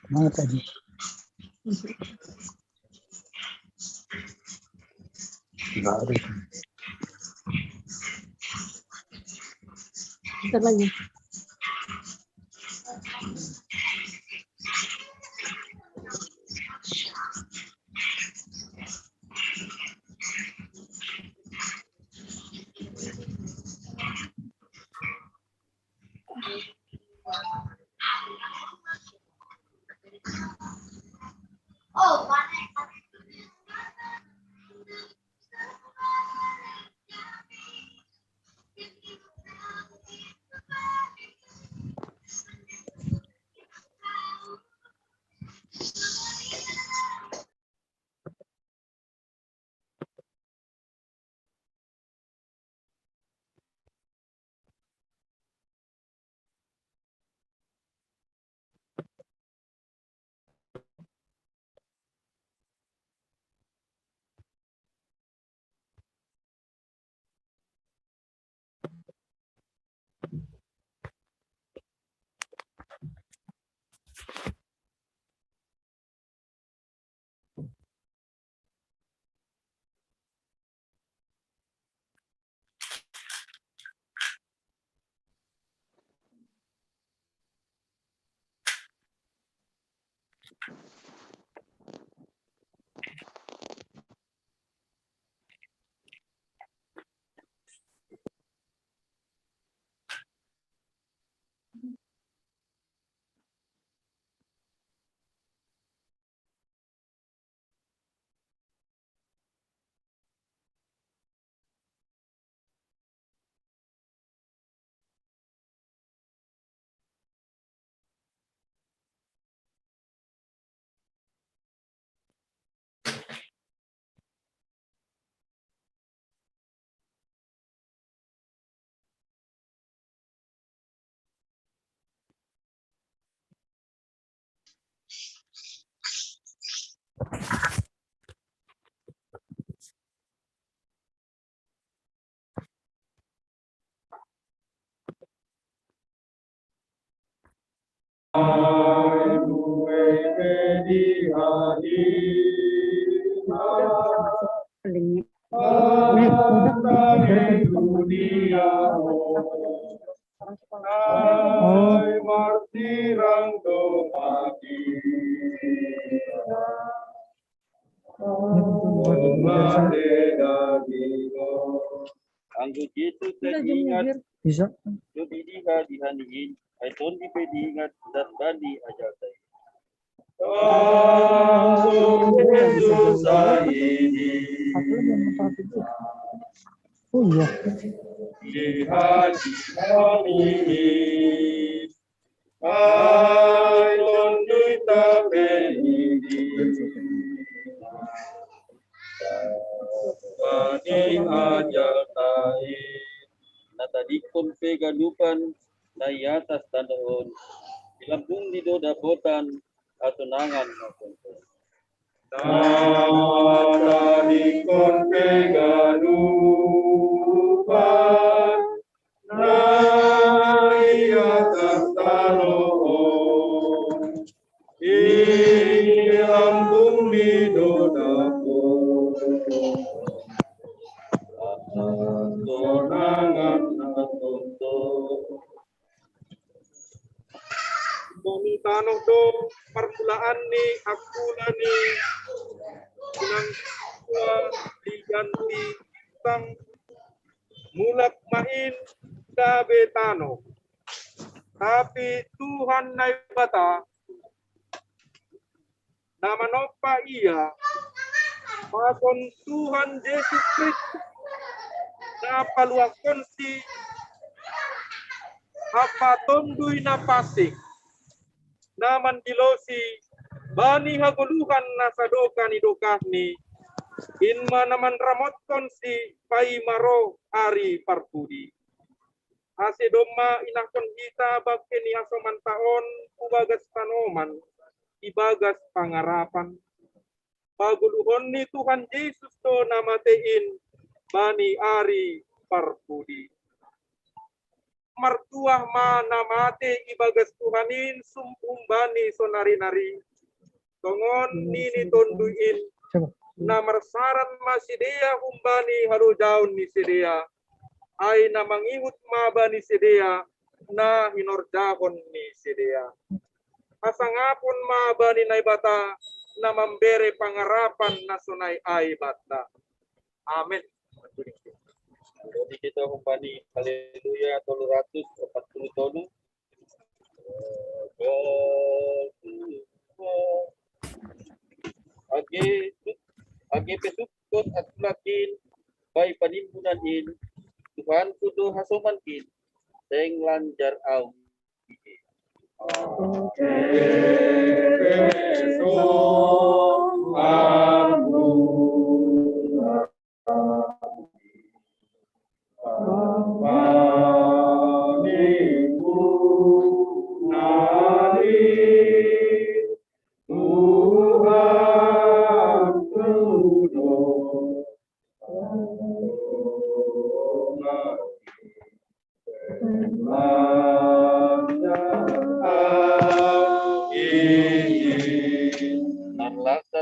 Mana tadi? Enggak ada. Bentar lagi. Anggo Yesus diingat, Bisa. jadi diha dihaniin, ay tondi pe diingat dan bandi aja tay. Oh iya. Lihat dihaniin, ay tondi tape bandi aja tay. Natadikon pe galupan na yatas tandaon, ilambung di doda botan atau nangan makonto. Natadikon pe galupan na yatas tandaon, ilambung di doda botan. Sonangan natonto Boni tanong do permulaan ni akula ni kunang tua diganti tang mulak main kabe tano. Tapi Tuhan na bata na manopa iya pakon Tuhan Yesus Kristus na paluakon si apa tonduy na pasing na mandilosi bani haguluhan na sadoka ni dokahni inma naman ramotkon si paimaro ari parpudi ase doma inakon kita bakke ni asoman taon ubagas tanoman ibagas pangarapan paguluhon ni Tuhan Yesus to namatein bani ari parpudi. Martuah mana mate ibagas Tuhanin sumpung bani sonari-nari. Tongon nini tonduin na marsaran masidea umbani harujaun ni sidea. Ay na mangingut mabani sidea na hinordahon ni sidea. Asangapon mabani na ibata na membere pangarapan na sunay ay bata. Amin. Jadi kita umpani haleluya 340 tonu. Age pesukot at lakin bay panimbunanin Tuhan kudu hasomankin seng lanjar au.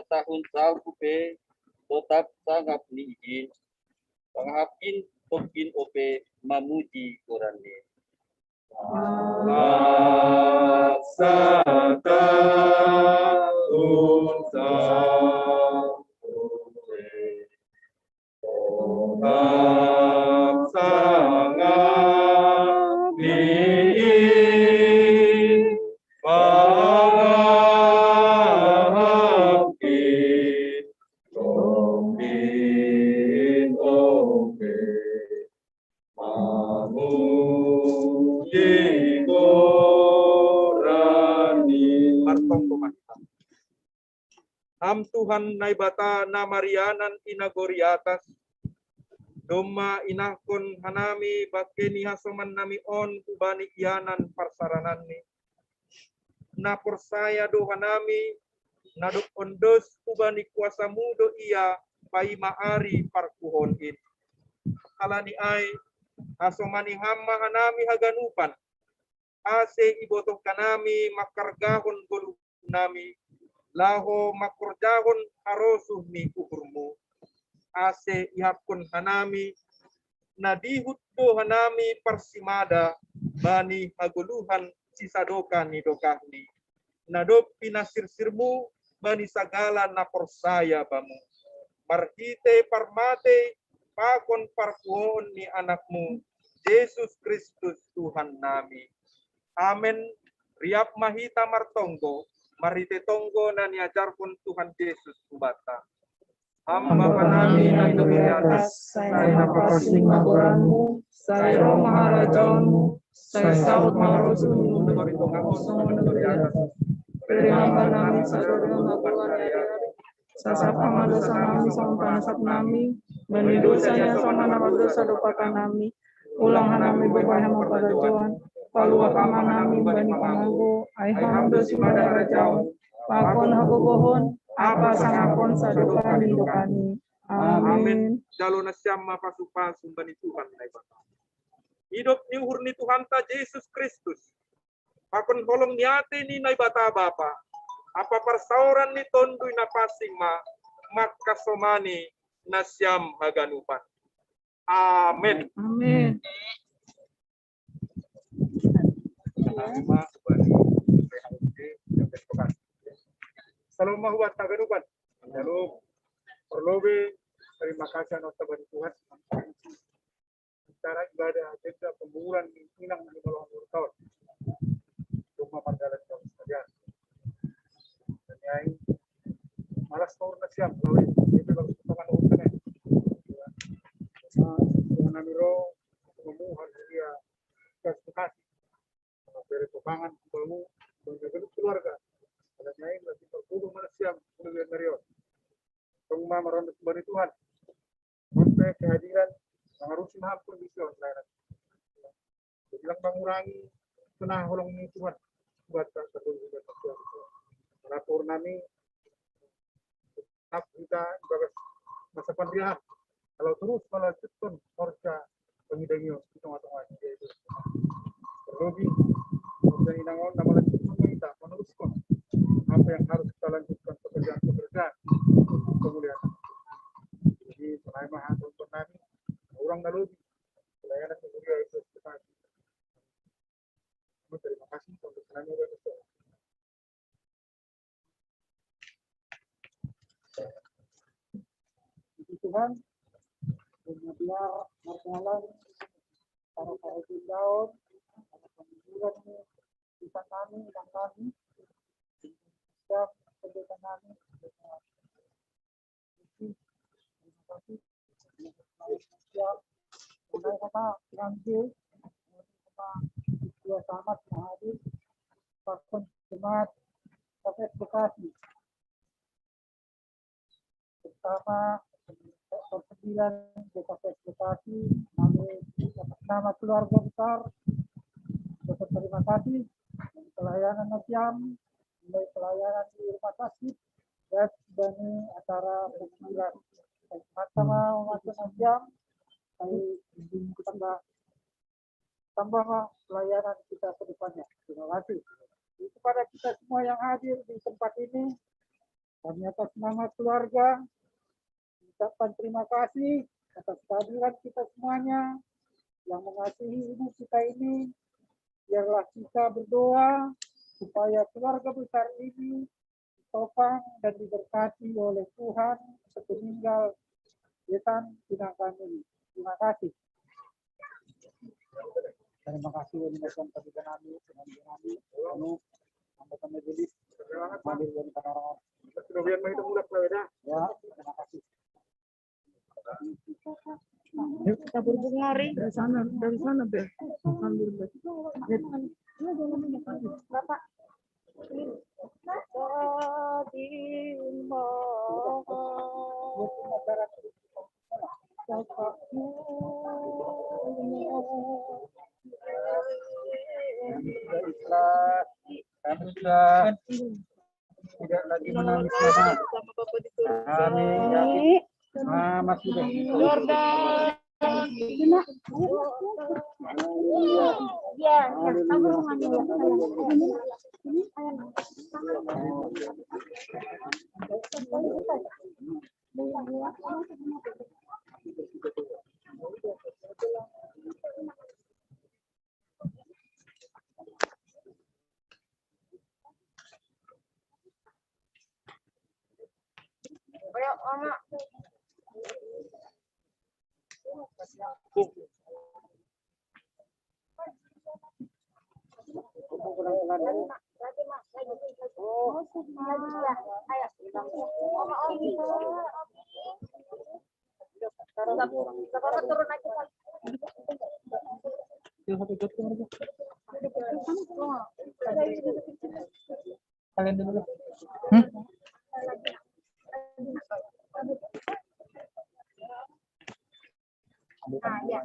Tahun salpupe tetap sangat niijin panghapin tokin ope mamuji korane laksata unsa tetap sangat niijin Ham Tuhan naibata na Marianan inagori atas doma inakon hanami bakeni hasoman nami on kubani iyanan parsaranan ni na persaya do hanami naduk ondos kubani kuasa mudo iya pai maari parkuhon in kalani ay hasomani hamma hanami haganupan ase ibotoh kanami makargahon golu nami laho makurjahon harosuh ni kuburmu ase ihapkon hanami nadihut do hanami parsimada bani haguluhan sisadoka ni dokahni nadop pinasirsirmu bani sagala na persaya bamu marhite parmate pakon parkuon ni anakmu Yesus Kristus Tuhan nami. Amen. Riap mahita martonggo, marite tonggo na niajar pun Tuhan Yesus kubata. Hamba panami na di atas, saya napakasing magoranmu, saya roh maharajaanmu, saya saut marosunmu, negeri tongakon semua negeri atas. Beri hamba nami sadari magoran hari-hari, sasap hama dosa nami sama panasap nami, bani dosanya sama nama dosa dopakan nami, ulang hanami beban hama pada Tuhan, palua kama nami bani panganggo, ay ham dosi pada rajaun, pakon habogohon, apa sangapon sadukani dukani. Amin. Jalo na siyam mapasupasun bani Tuhan na ibata. Hidup ni uhur ni Tuhan ta Yesus Kristus. Pakon holong niate ni na ibata Bapa. Apa persauran ni tondoy na pasing makasomani na siyam haganupan. Amin. Amin. Salam mahuat taganupan. Lalu perlobe terima kasih atas Tuhan Tuhan. Cara ibadah agenda pemburuan minang di bawah tahun. Rumah pandalan kau sekalian. Dan yang malas tahun siap kalau itu harus potongan urusannya. Dengan namiro memuhan dia kasih dari pebangan kamu menjaga keluarga. Ada lain lagi berkudu manusia kemudian Mario. Rumah meronda kembali Tuhan. Sampai kehadiran mengarusi hampir bisa lain. Bilang mengurangi kena holong ini Tuhan buat terus juga manusia. Lapor nami tetap kita ibadah masa pandemik. Kalau terus malah cetun orca pengidangnya tengah-tengah itu. Terlebih dan inangon nama lagi kita meneruskan apa yang harus kita lanjutkan pekerjaan kemudian. Jadi selain mahal untuk kami orang lalu pelayanan kemudian itu kita. Terima kasih untuk kami berdoa. Tuhan benar martalan para daun para pemburuan kita kami dan kami siap pendeta kami terima kasih siap mulai sama nanti sama dua sama hadir pakon jemaat Kafes Bekasi bersama persembilan Kafes Bekasi nama keluarga besar terima kasih pelayanan Nasyam mulai pelayanan di rumah sakit dan bani acara persembilan sama umat Nasyam tambah pelayanan kita ke depannya. Terima kasih kepada kita semua yang hadir di tempat ini. Kami atas nama keluarga ucapkan terima kasih atas kehadiran kita semuanya yang mengasihi ibu kita ini. Biarlah kita berdoa supaya keluarga besar ini ditopang dan diberkati oleh Tuhan sepeninggal Yetan tindakan ini. Terima kasih. Terima kasih untuk kepada kami, kami, anggota majelis, hadir dari orang. Kemudian itu mulai berbeda. Ya, terima kasih. Yuk kita berbunga dari sana Bel. Ambil Bel. Bapak. Kami sudah tidak lagi menangis lagi. Kami yakin selamat sudah. Iya, tabur bunganya ya. Ayo, Mama. Turun aja. Kalian dulu. Nah, ya.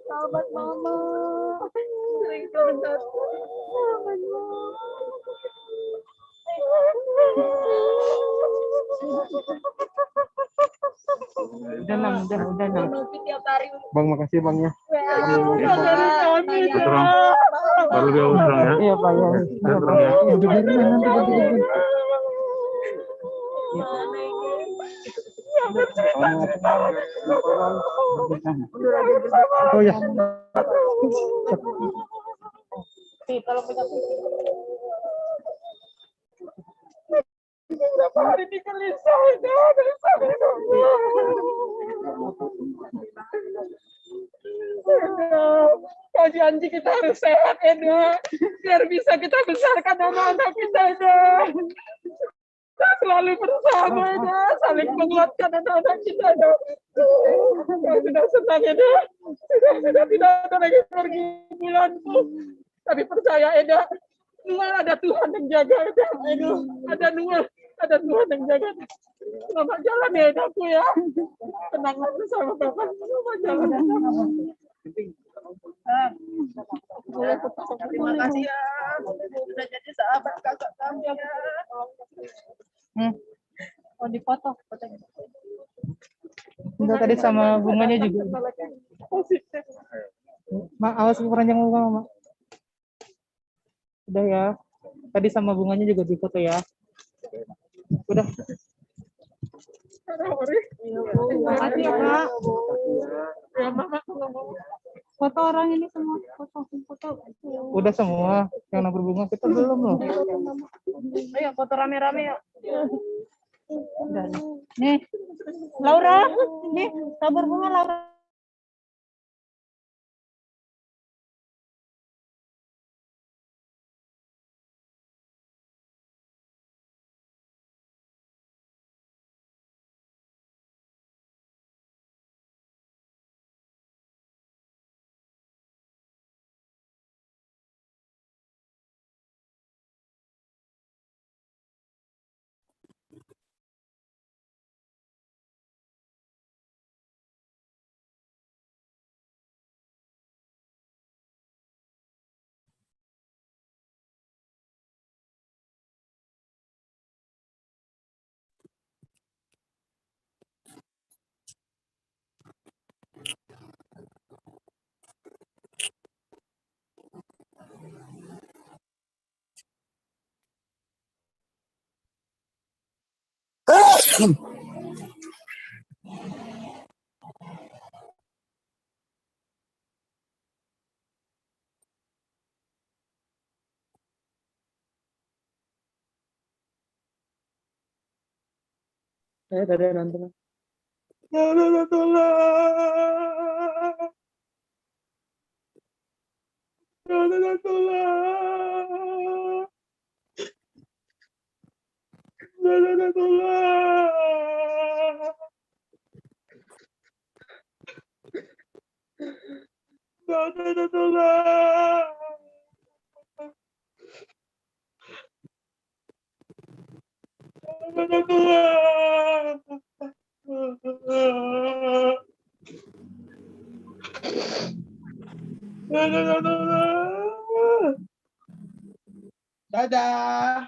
Sahabat mama, sering curhat. Sahabat Udah nang, udah nang. Tiap hari. Bang, makasih bang ya. Terang. Baru dia terang ya. Iya pak ya. Dia terang ya. Oh ya. Kalau berapa hari ini gelisah Kau janji kita harus sehat, Eda, biar bisa kita besarkan anak-anak kita, Eda. Kita selalu bersama, Eda, saling menguatkan anak-anak kita, Eda. Kau sudah senang, Eda. Sudah tidak ada lagi pergumulanku. Tapi percaya, Eda, Nual ada Tuhan yang jaga, Eda. Ada Tuhan yang jaga. Selamat jalan ya, Edaku ya. Tenang bersama Bapak. Selamat jalan. Terima kasih ya. Sudah jadi sahabat kakak kami ya. Oh, dipoto fotonya. Udah tadi sama bunganya juga. Mak, awas keranjang bunga, Mak. Udah ya. Tadi sama bunganya juga difoto ya. Udah. Makasih ya, Pak. Ya, Mama. Foto orang ini semua. Foto. Udah semua yang nabur bunga, kita belum loh. Ayo foto rame-rame yuk. Nih, Laura, nih tabur bunga Laura. Saya tadi nonton. Dadah.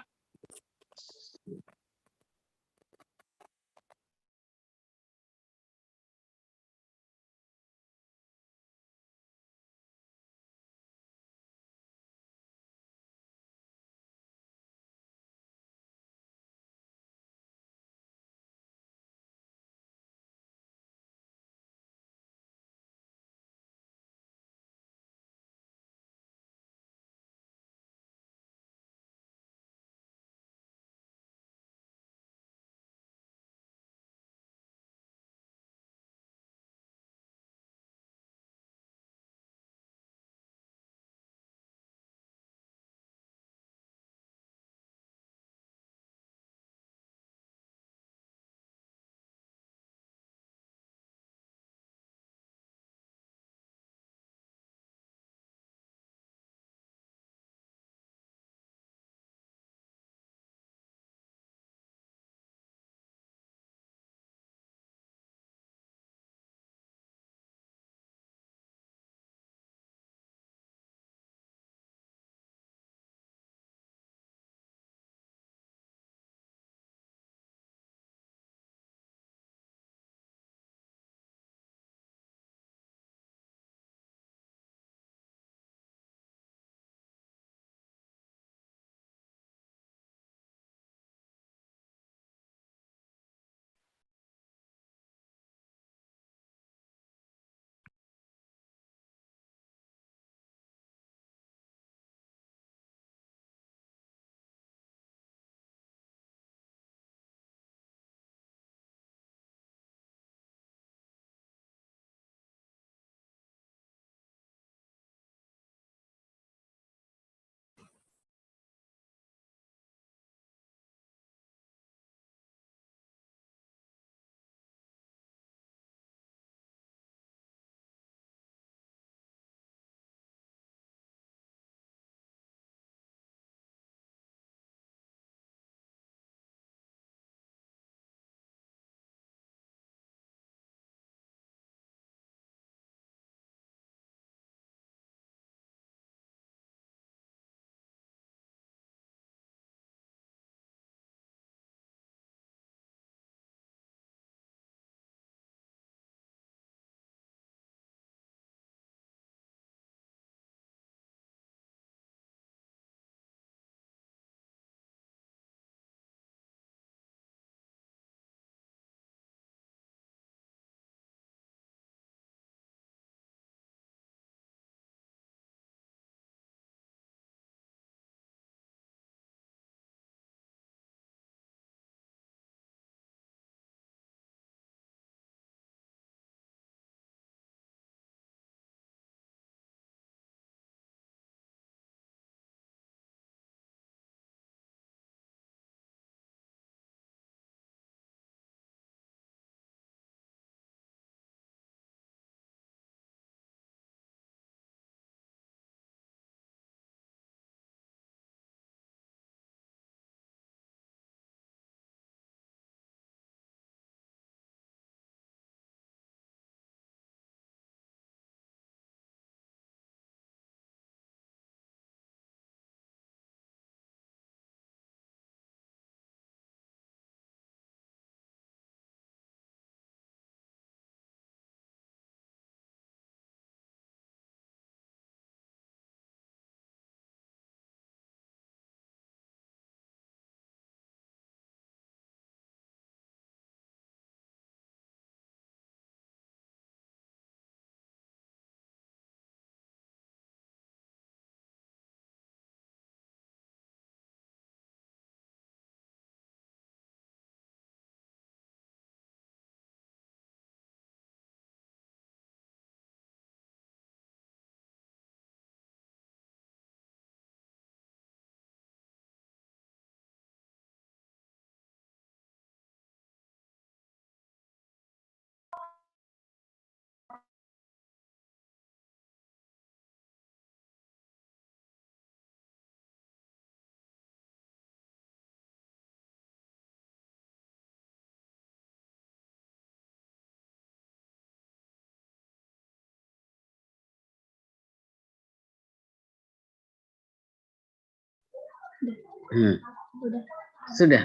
Sudah.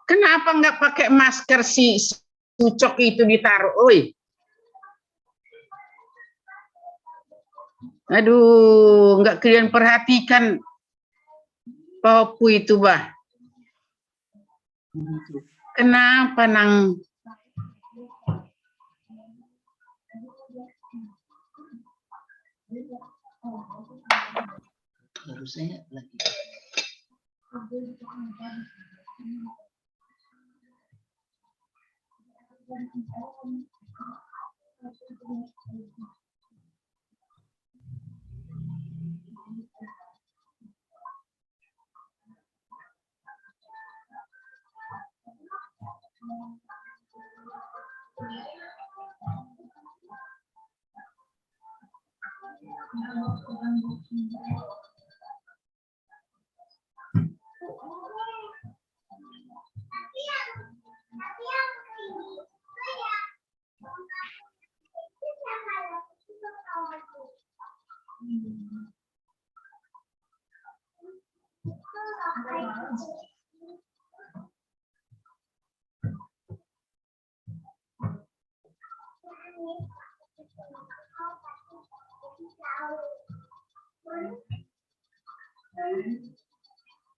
Kenapa nggak pakai masker si Ucok itu ditaruh? Oi. Aduh, nggak kalian perhatikan Papu itu, bah. Kenapa nang? Baru saya lagi.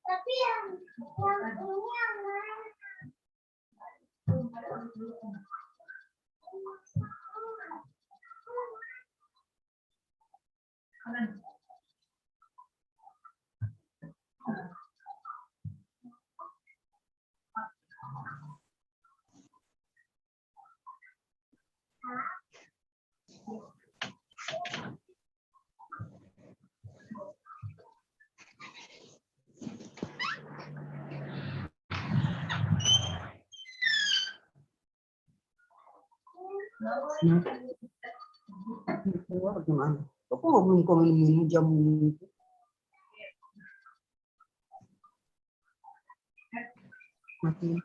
Tapi yang Gimana? Kok belum minum jam ini? Mati.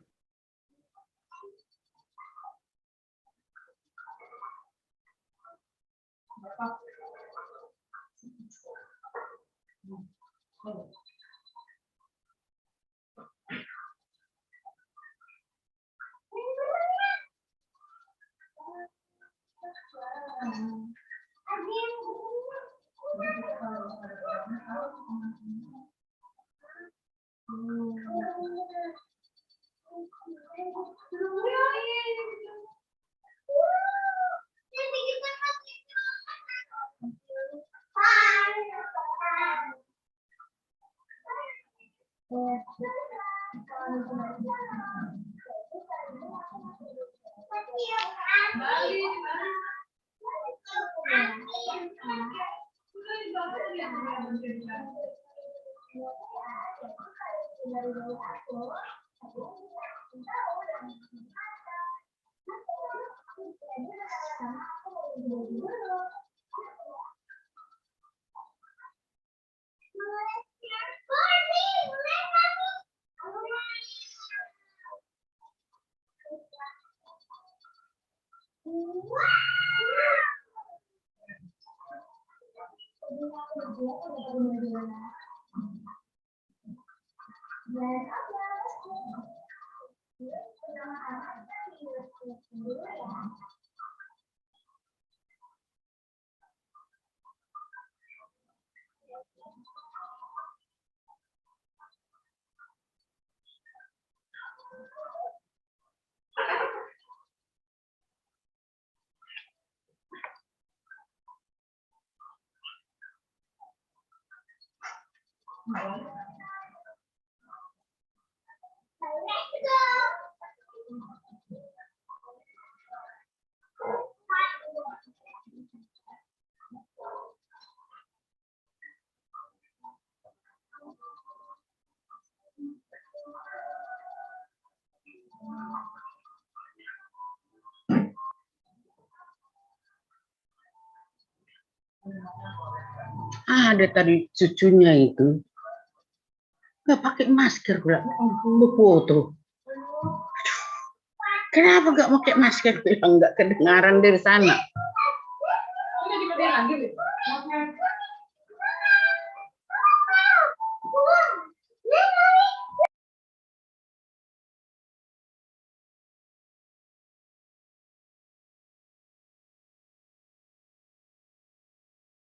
Ada tadi cucunya itu nggak pakai masker pula, foto. Kenapa nggak pakai masker? Bilang nggak kedengaran dari sana.